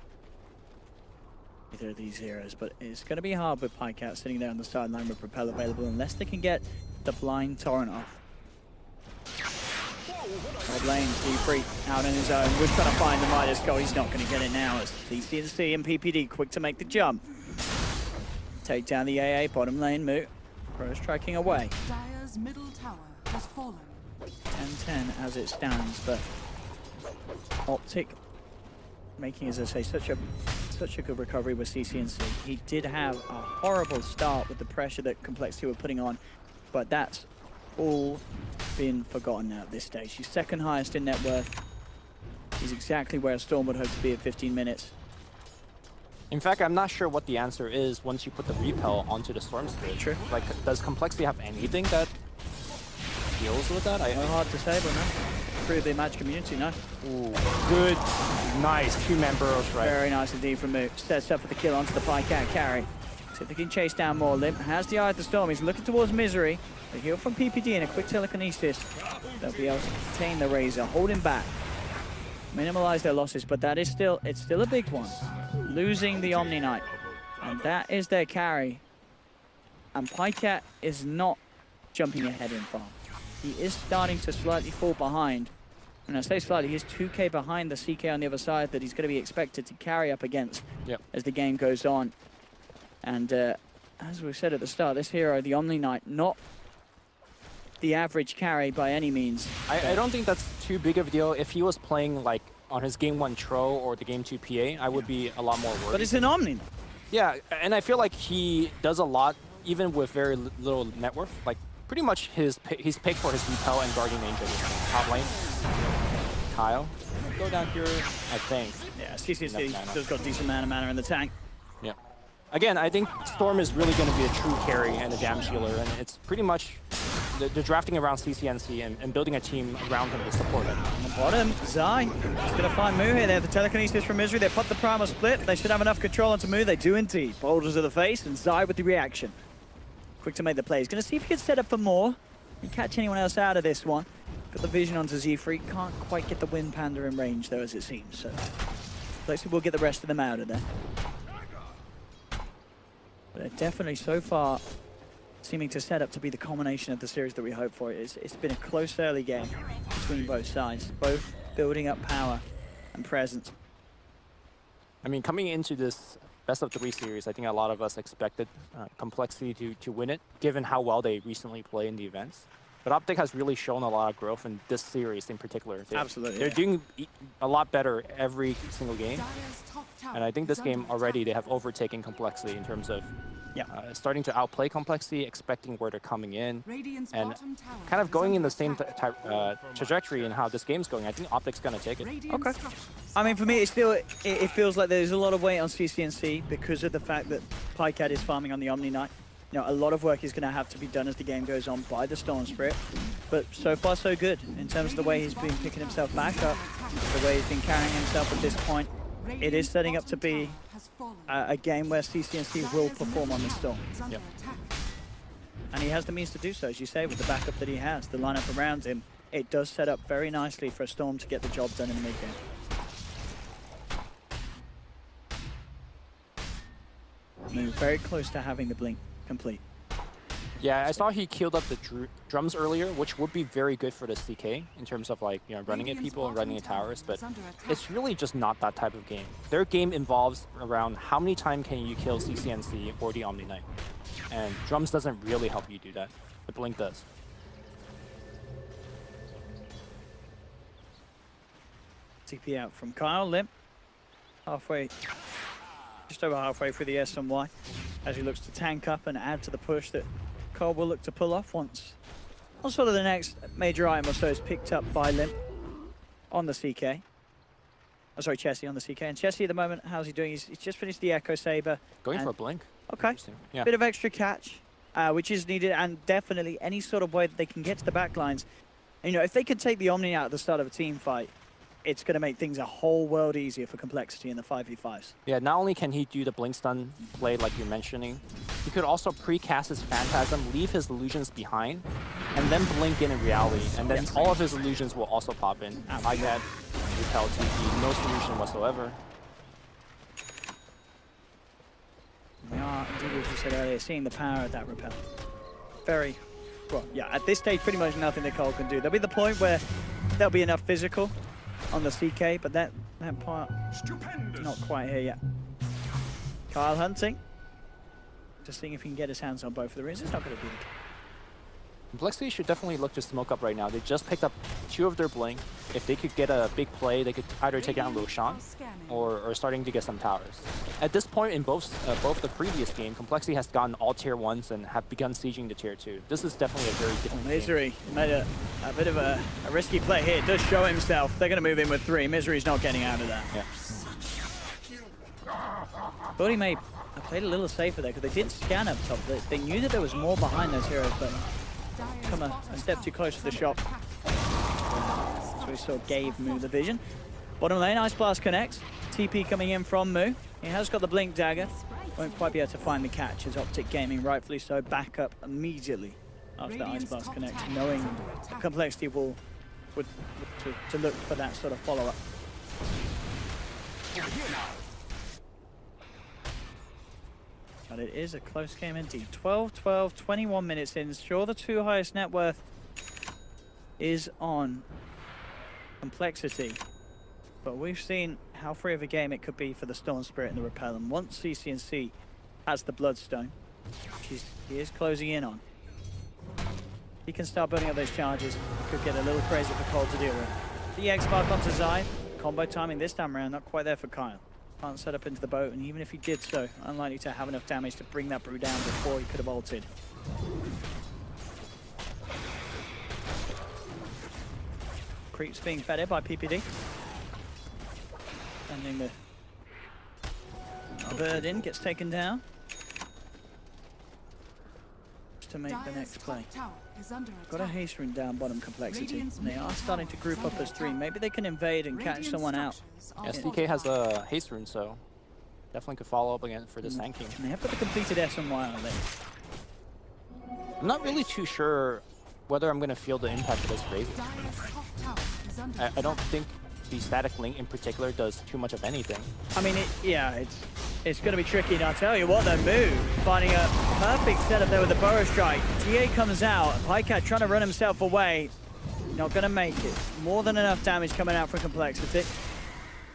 Either of these heroes, but it's going to be hard with Pycat sitting there on the sideline with Propel available unless they can get the blind torrent off. Top lane, Free out on his own. We're trying to find the Midas goal. He's not going to get it now. It's CCNC and PPD quick to make the jump. Take down the AA, bottom lane, Moo. Pro striking away. Dire's middle tower has fallen. 10-10 as it stands, but OpTic making, as I say, such a good recovery with CCNC. He did have a horrible start with the pressure that Complexity were putting on, but that's all been forgotten now at this stage. He's second highest in net worth. He's exactly where Storm would hope to be at 15 minutes. In fact, I'm not sure what the answer is once you put the repel onto the Storm stage. True. Like, does Complexity have anything that deals with that? Hard to say, but no. Through the match community, no. Ooh, good, nice two-man burrows, right? Very nice indeed from Moo. Sets up for the kill onto the Pycat carry. See if they can chase down more. Limp has the Eye of the Storm. He's looking towards Misery. The heal from PPD and a quick telekinesis. They'll be able to contain the Razor, hold him back, minimize their losses, but that is still, it's still a big one. Losing the Omni Knight, and that is their carry. And Pycat is not jumping ahead in far. He is starting to slightly fall behind. And I say slightly, he's 2k behind the CK on the other side that he's going to be expected to carry up against as the game goes on. And as we said at the start, this hero, the Omni Knight, not the average carry by any means. I don't think that's too big of a deal. If he was playing like on his game 1 Tro or the game 2 PA, I would be a lot more worried. But it's an Omni Knight. Yeah, and I feel like he does a lot, even with very little net worth. Like, pretty much he's picked for his repel and Guardian Angel top lane. coL, go down here, I think. Yeah, CCC has got decent amount of mana in the tank. Yeah. Again, I think Storm is really going to be a true carry and a damage healer, and it's pretty much the drafting around CCNC and building a team around him to support it. On the bottom, Zai is going to find Moo here. They have the telekinesis from Misery. They put the primal split. They should have enough control onto Moo. They do indeed. Boulders to the face, and Zai with the reaction. Quick to make the play. He's going to see if he can set up for more and catch anyone else out of this one. Got the vision onto Z-Free. Can't quite get the Wind Panda in range, though, as it seems. So, Lexi will get the rest of them out of there. But they're definitely, so far, seeming to set up to be the culmination of the series that we hope for. It's been a close early game between both sides, both building up power and presence. I mean, coming into this best-of-3 series, I think a lot of us expected Complexity to win it, given how well they recently play in the events. But OpTic has really shown a lot of growth in this series in particular. Absolutely. They're doing a lot better every single game. And I think this game already they have overtaken Complexity in terms of starting to outplay Complexity, expecting where they're coming in, and kind of going in the same trajectory in how this game's going. I think OpTic's going to take it. Okay. I mean, for me, it feels like there's a lot of weight on CCNC because of the fact that Pycat is farming on the Omni Knight. You know, a lot of work is going to have to be done as the game goes on by the Storm Spirit. But so far, so good in terms of the way he's been picking himself back up, the way he's been carrying himself at this point. It is setting up to be a game where CCNC will perform on the Storm. Yep. And he has the means to do so, as you say, with the backup that he has. The lineup around him, it does set up very nicely for a Storm to get the job done in the mid-game. Move very close to having the blink complete. Yeah, I saw he killed up the drums earlier, which would be very good for the CK in terms of like, you know, running at people and running at towers, but it's really just not that type of game. Their game involves around how many times can you kill CCNC or the Omni Knight. And drums doesn't really help you do that. The blink does. TP out from coL. Limp halfway, just over halfway through the S&Y as he looks to tank up and add to the push that coL will look to pull off once sort of the next major item or so is picked up by Limp on the CK. Oh, sorry, Chessie on the CK. And Chessie at the moment, how's he doing? He's just finished the Echo Saber. Going for a blink. Okay, Yeah. bit of extra catch, which is needed, and definitely any sort of way that they can get to the backlines. You know, if they could take the Omni out at the start of a team fight, it's going to make things a whole world easier for Complexity in the 5v5s. Yeah, not only can he do the blink stun play like you're mentioning, he could also pre-cast his Phantasm, leave his illusions behind, and then blink in reality, and then all of his illusions will also pop in. Like that, repel TP, no solution whatsoever. We are, indeed, as you said earlier, seeing the power of that repel. Very, well, yeah, at this stage, pretty much nothing that coL can do. There'll be the point where there'll be enough physical on the CK, but that part not quite here yet. coL hunting, just seeing if he can get his hands on both of the rings. It's not going to be the case. Complexity should definitely look to smoke up right now. They just picked up 2 of their blink. If they could get a big play, they could either take out Roshan or starting to get some towers. At this point in both the previous game, Complexity has gotten all tier 1s and have begun sieging the tier 2. This is definitely a very different game. Misery made a bit of a risky play here. It does show himself. They're going to move in with 3. Misery's not getting out of that. Yeah. Thought he may have played a little safer there because they did scan up top. They knew that there was more behind those heroes, but come a step too close to the shop. So we saw gave Moo the vision. Bottom lane, Ice Blast connects. TP coming in from Moo. He has got the Blink Dagger. Won't quite be able to find the catch as OpTic Gaming, rightfully so, back up immediately after the Ice Blast connects, knowing Complexity will to look for that sort of follow-up. But it is a close game indeed. 12-12, 21 minutes in. Sure, the 2 highest net worth is on Complexity. But we've seen how free of a game it could be for the Storm Spirit and the Repel. And once CCNC has the Bloodstone, which he is closing in on, he can start building up those charges. Could get a little crazy for coL to deal with. The X-Spark onto Zai. Combo timing this time around, not quite there for coL. Can't set up into the boat, and even if he did so, unlikely to have enough damage to bring that brew down before he could have ulted. Creeps being fed in by PPD. Sending the bird in, gets taken down. Just to make the next play. Got a haste rune down bottom Complexity. And they are starting to group up as 3. Maybe they can invade and catch someone out. Yeah, SDK has a haste rune, so definitely could follow up again for this tanking. And they have got the completed S&Y on there. I'm not really too sure whether I'm going to feel the impact of this raise. I don't think the static link in particular does too much of anything. I mean, it's going to be tricky. And I'll tell you what, the move, finding a perfect setup there with the Burrow Strike. GA comes out, Pycat trying to run himself away. Not going to make it. More than enough damage coming out from Complexity.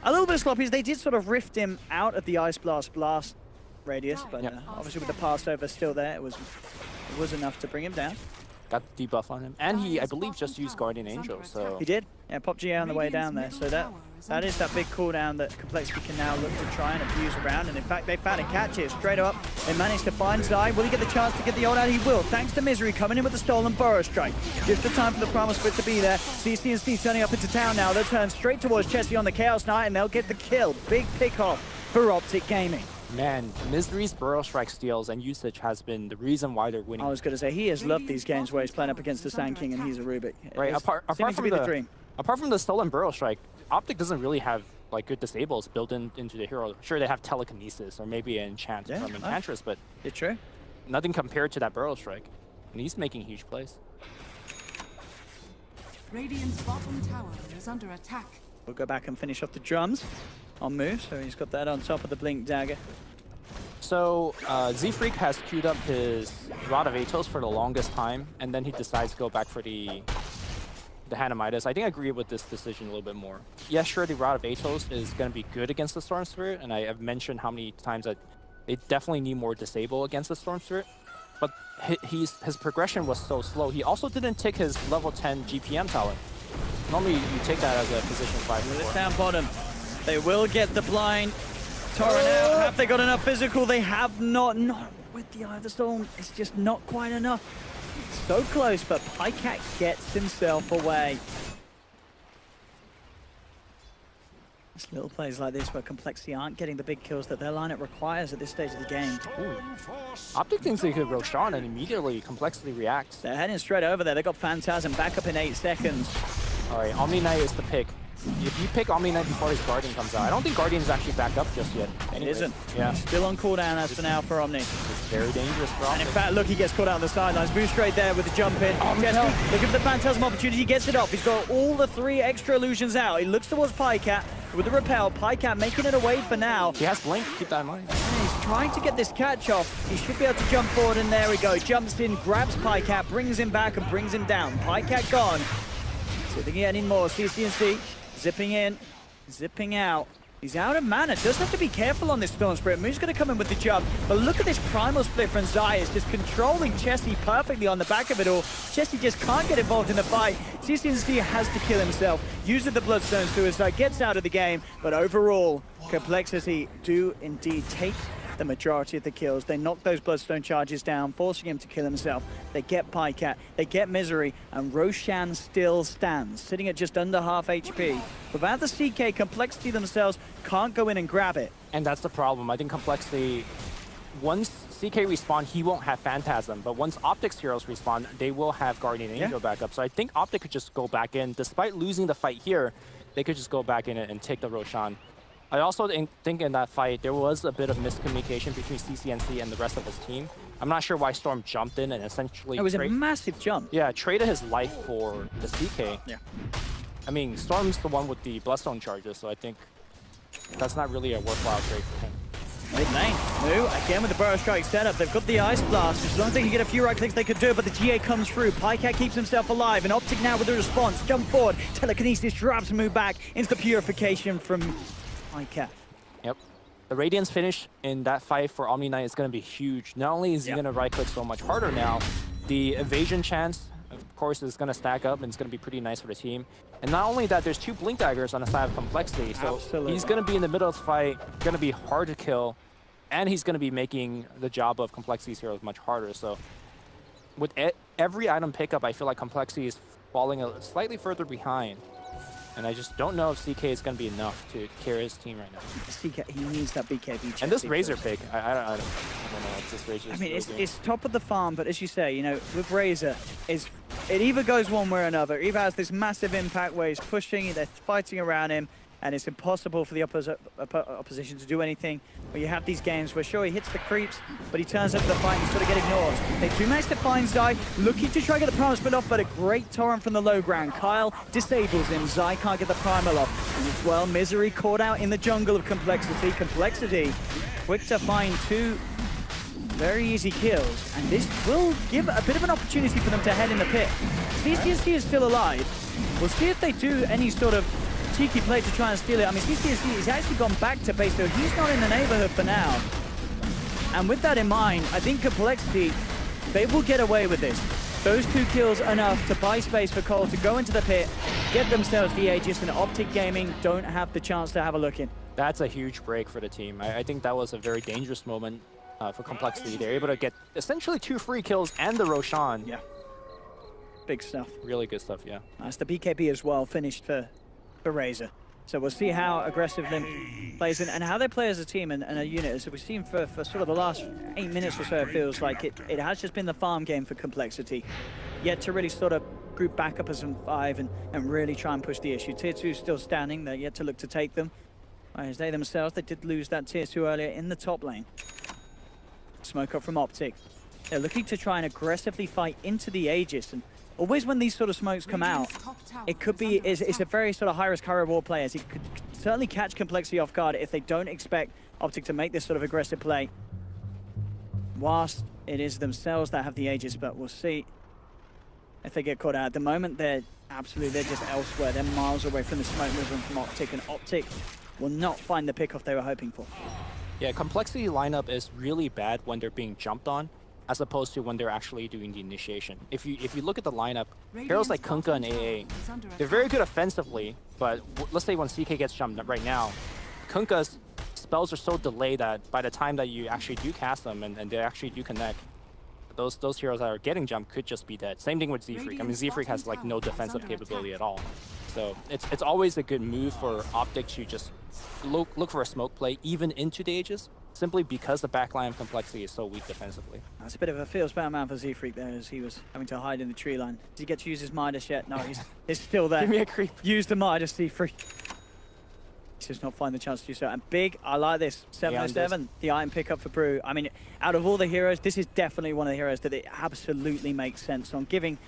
A little bit sloppy, as they did sort of rift him out of the Ice Blast radius, but obviously with the Passover still there, it was enough to bring him down. Got the debuff on him, and he, I believe, just used Guardian Angel, so... He did, yeah, pop GA on the way down there, so that is that big cooldown that Complexity can now look to try and abuse around, and in fact, they found a catch here, straight up. They managed to find Zai. Will he get the chance to get the ult out? He will, thanks to Misery coming in with the stolen Burrow Strike. Just the time for the Promise Split to be there. CCNC turning up into town now. They'll turn straight towards Chessie on the Chaos Knight, and they'll get the kill. Big pick off for OpTic Gaming. Man, Misery's Burrow Strike steals and usage has been the reason why they're winning. I was going to say, he has loved these games where he's playing up against the Sand King and he's a Rubik. Right, apart from the stolen Burrow Strike, OpTic doesn't really have like good disables built into the hero. Sure, they have telekinesis or maybe an enchant Yeah, from Enchantress, but It's true. nothing compared to that Burrow Strike. And he's making huge plays. Radiant's bottom tower is under attack. We'll go back and finish off the drums on move. So he's got that on top of the Blink Dagger. So Z-Freak has queued up his Rod of Atos for the longest time, and then he decides to go back for the Hanamitis. I think I agree with this decision a little bit more. Yes, sure, the Rod of Atos is going to be good against the Storm Spirit, and I have mentioned how many times that they definitely need more disable against the Storm Spirit. But his progression was so slow. He also didn't take his level 10 GPM talent. Normally, you take that as a position 5. It's down bottom. They will get the blind. Torrent out. Have they got enough physical? They have not. Not with the Eye of the Storm. It's just not quite enough. So close, but Pycat gets himself away. It's little plays like this where Complexity aren't getting the big kills that their lineup requires at this stage of the game. OpTic thinks they could Roshan, and immediately Complexity reacts. They're heading straight over there. They got Phantasm back up in 8 seconds. All right, Omni Knight is the pick. If you pick Omni Knight before his Guardian comes out, I don't think Guardian is actually back up just yet. It Anyways, isn't. Yeah, Still on cooldown as for now for Omni. it's very dangerous for And in OpTic. fact, look, he gets caught out on the sidelines. Moves straight there with the jump in. Jesse, looking for the Phantasm opportunity. He gets it off. He's got all the 3 extra illusions out. He looks towards Pycat with the repel. Pycat making it away for now. He has Blink, keep that in mind. And he's trying to get this catch off. He should be able to jump forward, and there we go. Jumps in, grabs Pycat, brings him back, and brings him down. Pycat gone. Sitting in anymore. CC&C zipping in, zipping out. He's out of mana. Does have to be careful on this Storm Spirit. Moon's going to come in with the jump. But look at this Primal Split from Zayas, just controlling Chessie perfectly on the back of it all. Chessie just can't get involved in the fight. CC&C has to kill himself. Uses the Bloodstone Suicide, gets out of the game. But overall, Complexity do indeed take the majority of the kills. They knock those Bloodstone charges down, forcing him to kill himself. They get Pycat, they get Misery, and Roshan still stands, sitting at just under half HP. Without the CK, Complexity themselves can't go in and grab it. And that's the problem. I think Complexity, once CK respawn, he won't have Phantasm. But once OpTic's heroes respawn, they will have Guardian Angel back up. So I think OpTic could just go back in. Despite losing the fight here, they could just go back in and take the Roshan. I also think in that fight, there was a bit of miscommunication between CC&C and the rest of his team. I'm not sure why Storm jumped in and essentially... It was a massive jump. Yeah, traded his life for the CK. Yeah. I mean, Storm's the one with the Bloodstone charges, so I think that's not really a worthwhile trade for him. Mid lane, Moo, again with the Burrow Strike setup. They've got the Ice Blast. As long as they can get a few right clicks, they could do it, but the GA comes through. Pycat keeps himself alive, and OpTic now with the response. Jump forward, telekinesis, drops and move back into the purification from Pycat. Yep. The Radiance finish in that fight for Omni Knight is going to be huge. Not only is he going to right-click so much harder now, the evasion chance, of course, is going to stack up, and it's going to be pretty nice for the team. And not only that, there's 2 Blink Daggers on the side of Complexity, so he's going to be in the middle of the fight, going to be hard to kill, and he's going to be making the job of Complexity's heroes much harder. So with every item pickup, I feel like Complexity is falling slightly further behind. And I just don't know if CK is going to be enough to carry his team right now. CK, he needs that BKB. And this Razor pick, I don't know if this Razor is I mean, really it's top of the farm, but as you say, you know, with Razor, it either goes one way or another. Either has this massive impact where he's pushing, they're fighting around him, and it's impossible for the opposition to do anything. But you have these games where, sure, he hits the creeps, but he turns up the fight and sort of get ignored. They do manage to find Zai, looking to try to get the Primal Split off, but a great torrent from the low ground. coL disables him. Zai can't get the Primal off. And as well, Misery caught out in the jungle of Complexity. Complexity, quick to find 2 very easy kills, and this will give a bit of an opportunity for them to head in the pit. CC&C is still alive. We'll see if they do any sort of cheeky play to try and steal it. I mean, CC&C has actually gone back to base, so he's not in the neighborhood for now. And with that in mind, I think Complexity, they will get away with this. Those 2 kills enough to buy space for coL to go into the pit, get themselves the Aegis, and OpTic Gaming don't have the chance to have a look in. That's a huge break for the team. I think that was a very dangerous moment for Complexity. They're able to get essentially 2 free kills and the Roshan. Yeah. Big stuff. Really good stuff, yeah. That's the BKB as well, finished for Razor. So we'll see how aggressive Limp plays in and how they play as a team and a unit. As we've seen for sort of the last 8 minutes or so, it feels like it has just been the farm game for Complexity. Yet to really sort of group back up as a 5 and really try and push the issue. Tier 2 is still standing. They're yet to look to take them. Whereas they themselves, they did lose that tier 2 earlier in the top lane. Smoke up from OpTic. They're looking to try and aggressively fight into the Aegis, and always when these sort of smokes come out, it could be, it's a very sort of high-risk, high-reward play, as it could certainly catch Complexity off guard if they don't expect OpTic to make this sort of aggressive play. Whilst it is themselves that have the Aegis, but we'll see if they get caught out. At the moment, they're just elsewhere. They're miles away from the smoke movement from OpTic, and OpTic will not find the pickoff they were hoping for. Yeah, Complexity lineup is really bad when they're being jumped on, as opposed to when they're actually doing the initiation. If you look at the lineup, heroes like Kunkka and AA, they're very good offensively, but let's say when CK gets jumped right now, Kunkka's spells are so delayed that by the time that you actually do cast them and they actually do connect, those heroes that are getting jumped could just be dead. Same thing with Z-Freak. I mean, Z-Freak has like no defensive capability at all. So it's always a good move for OpTic to just look for a smoke play even into the Aegis, simply because the backline of Complexity is so weak defensively. That's a bit of a feels-bound man for Z-Freak there, as he was having to hide in the tree line. Did he get to use his Midas yet? No, he's still there. Give me a creep. Use the Midas, Z-Freak. He does not find the chance to do so. And big, I like this. 707, the item pickup for Brew. I mean, out of all the heroes, this is definitely one of the heroes that it absolutely makes sense on, giving,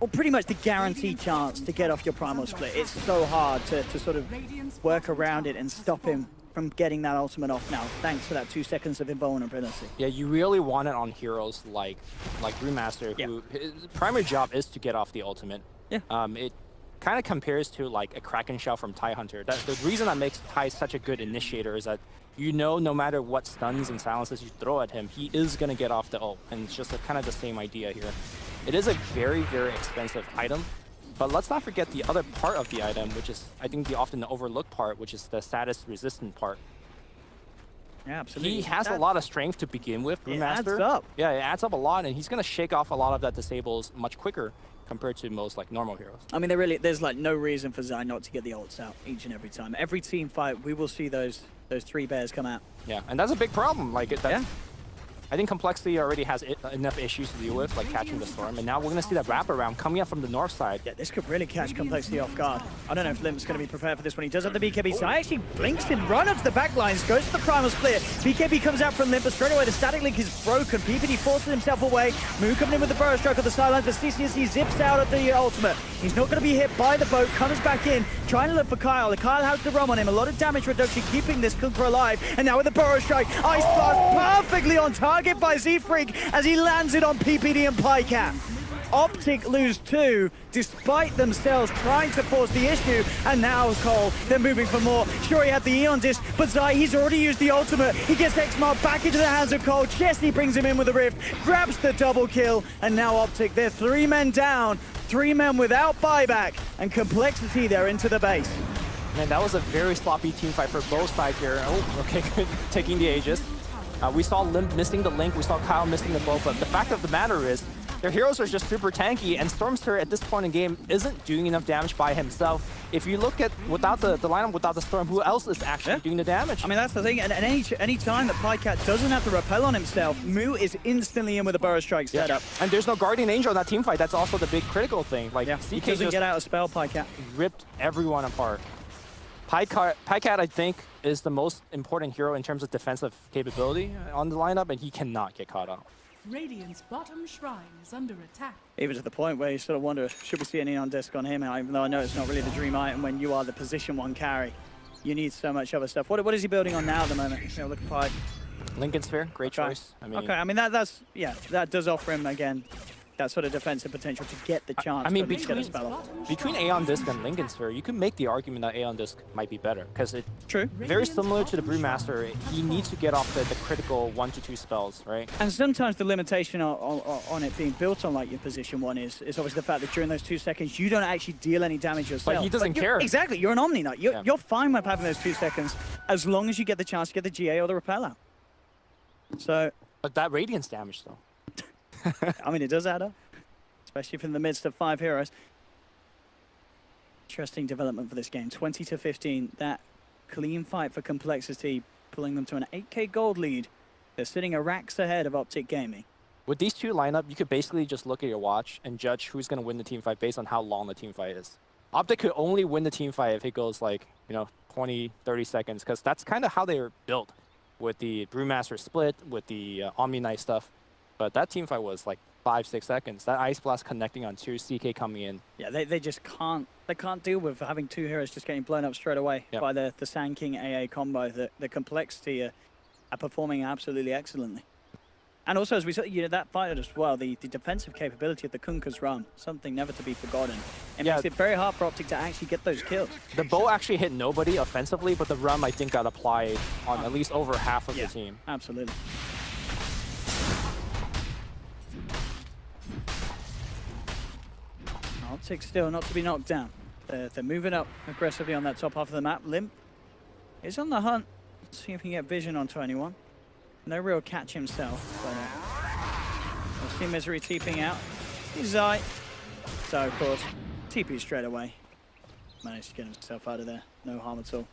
or pretty much the guaranteed chance to get off your primal split. It's so hard to sort of work around it and stop him from getting that ultimate off now, thanks to that 2 seconds of invulnerability. Yeah, you really want it on heroes like Brewmaster, who his primary job is to get off the ultimate. Yeah. It kind of compares to like a Kraken Shell from Tai Hunter. The reason that makes Tai such a good initiator is that no matter what stuns and silences you throw at him, he is going to get off the ult. And it's just kind of the same idea here. It is a very, very expensive item. But let's not forget the other part of the item, which is, I think, the often overlooked part, which is the status resistant part. Yeah, absolutely. He has a lot of strength to begin with, Brewmaster. It adds up. Yeah, it adds up a lot, and he's going to shake off a lot of that disables much quicker compared to most like normal heroes. I mean, there's like no reason for Zai not to get the ults out each and every time. Every team fight, we will see those 3 bears come out. Yeah, and that's a big problem. Like, I think Complexity already has enough issues to deal with, like catching the storm, and now we're going to see that wraparound coming up from the north side. Yeah, this could really catch Complexity off guard. I don't know if Limp's going to be prepared for this when he does have the BKB. So I actually blinks in, run up to the back lines, goes to the primal split. BKB comes out from Limp, but straight away the static link is broken. PPD forces himself away. Moo coming in with the burrow stroke at the sidelines, but CCSC zips out at the ultimate. He's not going to be hit by the boat, comes back in, trying to look for Kyle. Kyle has the rum on him, a lot of damage reduction, keeping this Kunkka alive. And now with the burrow strike, Ice Blast perfectly on target by Z-Freak as he lands it on PPD and Pycat. OpTic lose 2, despite themselves trying to force the issue, and now coL, they're moving for more. Sure, he had the Eon disc, but Zai, he's already used the ultimate. He gets X-Mark back into the hands of coL. Chesney brings him in with a rift, grabs the double kill, and now OpTic, they're 3 men down, 3 men without buyback, and Complexity, they're into the base. Man, that was a very sloppy team fight for both sides here. Oh, okay, good. Taking the Aegis. We saw Limp missing the link, we saw Kyle missing the bow, but the fact of the matter is, their heroes are just super tanky, and Stormster at this point in game isn't doing enough damage by himself. If you look at without the lineup without the Storm, who else is actually doing the damage? I mean, that's the thing, and any time that Pycat doesn't have to repel on himself, Moo is instantly in with a burrow strike setup. And there's no Guardian Angel in that team fight, that's also the big critical thing. Like, he CK doesn't just get out of spell, Pycat. ripped everyone apart. Pycat, I think, is the most important hero in terms of defensive capability on the lineup, and he cannot get caught up. Radiant's bottom shrine is under attack. Even to the point where you sort of wonder, should we see an Eon disc on him, even though I know it's not really the dream item when you are the position 1 carry. You need so much other stuff. What is he building on now at the moment? You know, look at Pyke. Lincoln Sphere, great choice. I mean, okay, I mean, that does offer him, again, that sort of defensive potential to get the chance. I mean, to get a spell off. between Aeon Disc and Lincoln Sphere, you can make the argument that Aeon Disc might be better, because it's True. very similar to the Brewmaster. He needs to get off the critical 1 to 2 spells, right? And sometimes the limitation on it being built on like your position 1 is obviously the fact that during those 2 seconds you don't actually deal any damage yourself. But he doesn't care. Exactly, you're an Omni Knight. You're fine with having those 2 seconds as long as you get the chance to get the GA or the repel out. So, But that Radiance damage, though. I mean, it does add up, especially from the midst of 5 heroes. Interesting development for this game. 20-15. That clean fight for Complexity, pulling them to an 8k gold lead. They're sitting a racks ahead of OpTic Gaming. With these two lineup, you could basically just look at your watch and judge who's going to win the team fight based on how long the team fight is. OpTic could only win the team fight if it goes like, 20, 30 seconds, because that's kind of how they were built with the Brewmaster split, with the Omni Knight stuff. But that team fight was like 5-6 seconds. That Ice Blast connecting on 2, CK coming in. Yeah, they just can't. They can't deal with having 2 heroes just getting blown up straight away by the Sand King AA combo. The complexity are performing absolutely excellently. And also, as we said, that fight as well, the defensive capability of the Kunkka's Ram, something never to be forgotten. It makes it very hard for OpTic to actually get those kills. The bow actually hit nobody offensively, but the Ram, I think, got applied on at least over half of the team. Absolutely. OpTic still not to be knocked down. They're moving up aggressively on that top half of the map. Limp is on the hunt. Let's see if he can get vision onto anyone. No real catch himself, but we'll see Misery TPing out. He's Zai. So, of course, TP straight away. Managed to get himself out of there. No harm at all.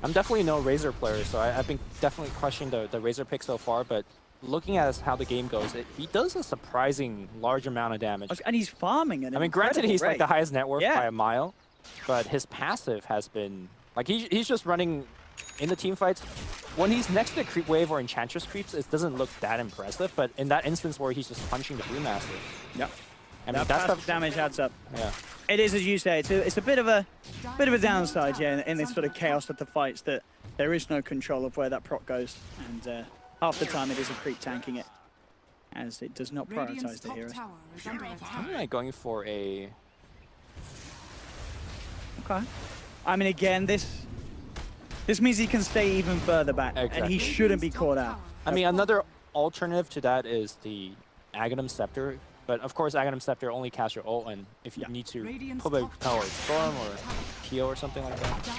I'm definitely no Razor player, so I've been definitely crushing the Razor pick so far, but looking at how the game goes, he does a surprising large amount of damage. And he's farming at an I mean, granted, he's rate. like the highest net worth by a mile, but his passive has been... Like, he's just running in the team fights. When he's next to the creep wave or Enchantress creeps, it doesn't look that impressive, but in that instance where he's just punching the Brewmaster. Yep. I mean, that passive damage adds up. Yeah. It is, as you say, it's a bit of a downside, in this sort of chaos of the fights, that there is no control of where that proc goes, and half the time it is a creep tanking it, as it does not prioritize the heroes. I'm going for a... Okay. I mean, again, this means he can stay even further back, and he shouldn't be caught out. I mean, another alternative to that is the Aghanim Scepter, but of course, Aghanim Scepter only casts your ult, and if you need to put a Power Storm or Kyo or something like that.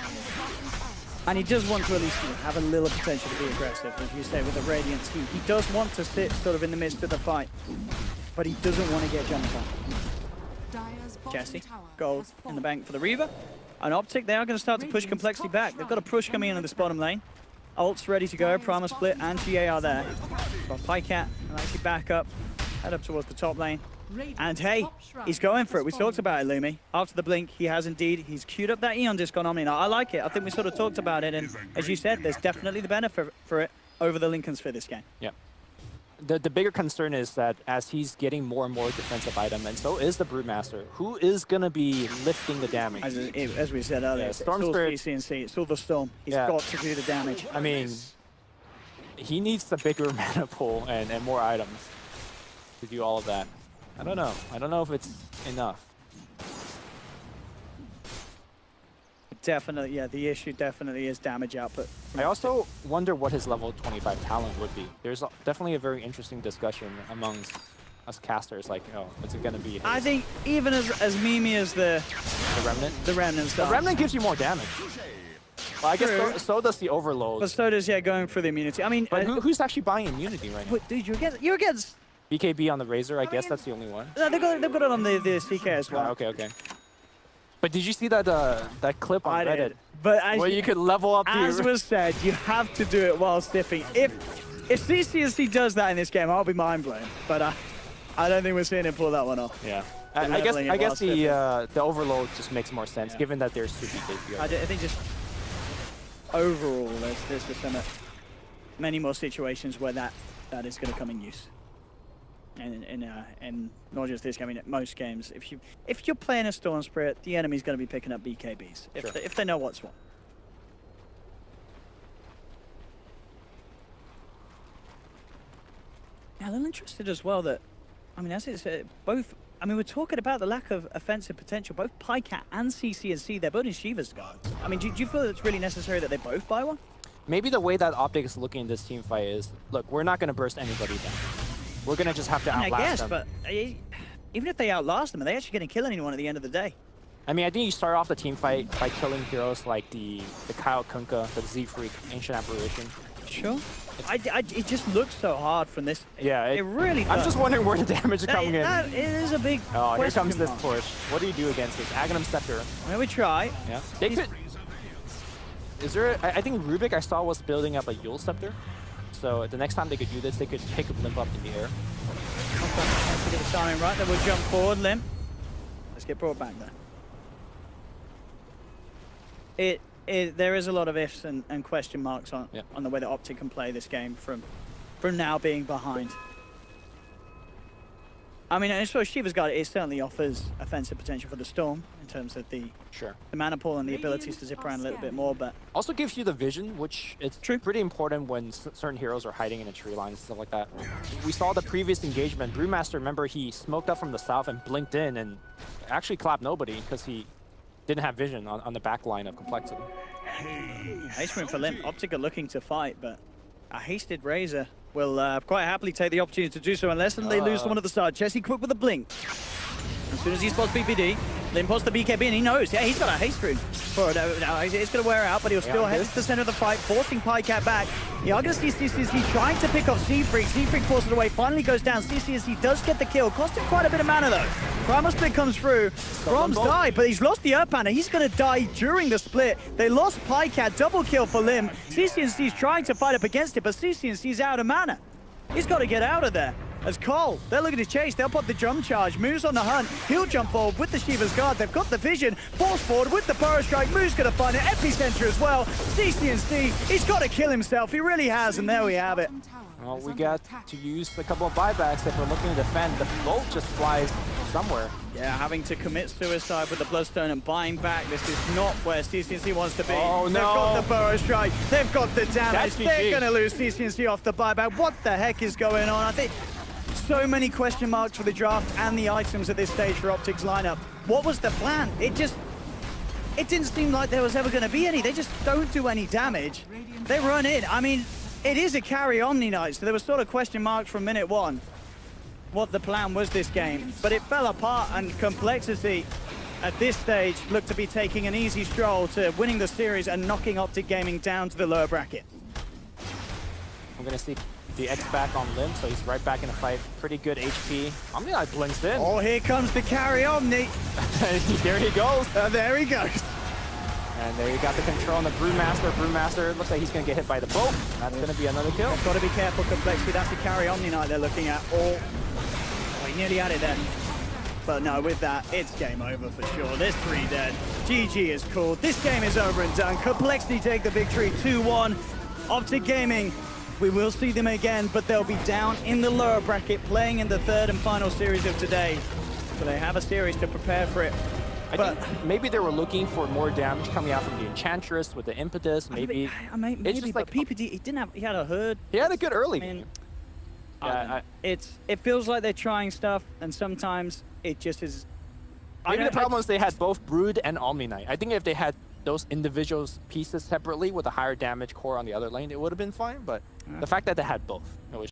And he does want to at least have a little potential to be aggressive, as you say, with the Radiance. He does want to sit sort of in the midst of the fight, but he doesn't want to get jumped on. Jesse, gold in the bank for the Reaver. And OpTic, they are going to start to push complexity back. They've got a push coming in on this bottom lane. Ult's ready to go, Primal Split and GA are there. Got Pycat, and actually back up, head up towards the top lane. And hey, he's going for it. We talked about it, Lumi. After the blink, he has indeed. He's queued up that Eon Disc on Omni. Now, I like it. I think we sort of talked about it, and as you said, there's definitely the benefit for it over the Lincoln Sphere this game. Yeah. The bigger concern is that as he's getting more and more defensive item, and so is the Brewmaster, who is going to be lifting the damage? As we said earlier, Storm it's all Spirit, CCNC, it's all the Storm. He's got to do the damage. I mean, he needs the bigger mana pool and more items to do all of that. I don't know. I don't know if it's enough. Definitely, the issue definitely is damage output. I also wonder what his level 25 talent would be. There's definitely a very interesting discussion amongst us casters, like, what's it going to be? I think even as memey as the Remnant? The Remnant stuff. The Remnant gives you more damage. Well, I guess so does the Overload. But so does, going for the immunity. I mean... But who's actually buying immunity right now? But dude, you're against... BKB on the Razor, I guess that's the only one. No, they've got it on the CK as well. Okay. But did you see that that clip on Reddit? Did. But where you could level up as was said, you have to do it while stiffing. If CCSC does that in this game, I'll be mind blown. But I don't think we're seeing him pull that one off. Yeah. I guess the Overload just makes more sense, given that there's 2 BKB. I think just overall, there's just many more situations where that is going to come in use. And not just this game, I mean, most games, if you're playing a Storm Spirit, the enemy's going to be picking up BKBs if they know what's what. Yeah, a little interested as well that, I mean, as it's both. I mean, we're talking about the lack of offensive potential. Both Pycat and CCNC, they're building Shiva's guards. I mean, do you feel it's really necessary that they both buy one? Maybe the way that OpTic is looking at this team fight is, look, we're not going to burst anybody down. We're going to just have to outlast them. But even if they outlast them, are they actually going to kill anyone at the end of the day? I mean, I think you start off the team fight by killing heroes like the coL Kunkka, the Z-Freak, Ancient Apparition. Sure. It just looks so hard from this. Yeah, it really does. I'm just wondering where the damage is coming in. It is a big Oh, here comes this mark. push. What do you do against this? Aghanim Scepter. Well, we try. Yeah. They could... Is there... I think Rubik, I saw, was building up a Yule Scepter. So the next time they could do this, they could pick Limp up in the air. Okay, let's get the timing right. Then we'll jump forward, Limp. Let's get brought back there. There is a lot of ifs and question marks on the way that OpTic can play this game from now being behind. I mean, I suppose Shiva's Guard, it certainly offers offensive potential for the Storm in terms of the mana pool and the abilities to zip around a little bit more, but also gives you the vision, which is pretty important when certain heroes are hiding in a tree line and stuff like that. We saw the previous engagement. Brewmaster, remember, he smoked up from the south and blinked in and actually clapped nobody because he didn't have vision on the back line of Complexity. Haste room for Limp. OpTic are looking to fight, but a hasted Razor will quite happily take the opportunity to do so unless they lose someone at the start. Jesse quick with a blink. As soon as he spots PPD, Limp pots the BKB and he knows. Yeah, he's got a haste rune. Now it's going to wear out, but he'll still head to the center of the fight, forcing Pycat back. You are going to see CCSC trying to pick off Seafreak. Seafreak forces it away, finally goes down. CCSC does get the kill. Cost him quite a bit of mana though. Primal Split comes through. Brom's died, but he's lost the Earth Banner. He's going to die during the split. They lost Pycat, double kill for Lim. CCSC's trying to fight up against it, but CCSC's out of mana. He's got to get out of there. As coL, they're looking to chase, they'll pop the jump charge, Moose on the hunt, he'll jump forward with the Shiva's Guard, they've got the vision, force forward with the Burrow Strike, Moose gonna find an epicenter as well, CCNC, he's got to kill himself, he really has, and there we have it. Well, we got to use a couple of buybacks if we're looking to defend. The bolt just flies somewhere. Yeah, having to commit suicide with the Bloodstone and buying back. This is not where CCNC wants to be. Oh, no. They've got the Burrow Strike, they've got the damage, That's they're GG. going to lose CCNC off the buyback. What the heck is going on? I think so many question marks for the draft and the items at this stage for OpTic's lineup. What was the plan? It didn't seem like there was ever going to be any. They just don't do any damage. They run in. I mean, it is a carry Omni Knight, so there was sort of question marks from minute one what the plan was this game, but it fell apart, and Complexity at this stage looked to be taking an easy stroll to winning the series and knocking OpTic Gaming down to the lower bracket. I'm going to see the X back on Lim, so he's right back in the fight. Pretty good HP. Omni Knight blinks in. Oh, here comes the carry Omni. There he goes. There he goes. And there you got the control on the Brewmaster. Brewmaster looks like he's going to get hit by the boat. That's going to be another kill. Got to be careful, Complexity. That's the carry Omni Knight they're looking at. Oh, he nearly had it then. But no, with that, it's game over for sure. There's 3 dead. GG is called. This game is over and done. Complexity take the victory 2-1. OpTic Gaming, we will see them again, but they'll be down in the lower bracket, playing in the 3rd and final series of today. So they have a series to prepare for it. I think maybe they were looking for more damage coming out from the Enchantress with the impetus. Maybe it's just but like PPD, he had a herd. He had a good early. I mean, Yeah, it feels like they're trying stuff, and sometimes it just is. maybe the problem is they had both Brood and Omni Knight. I think if they had those individual pieces separately with a higher damage core on the other lane, it would have been fine. But the fact that they had both, it was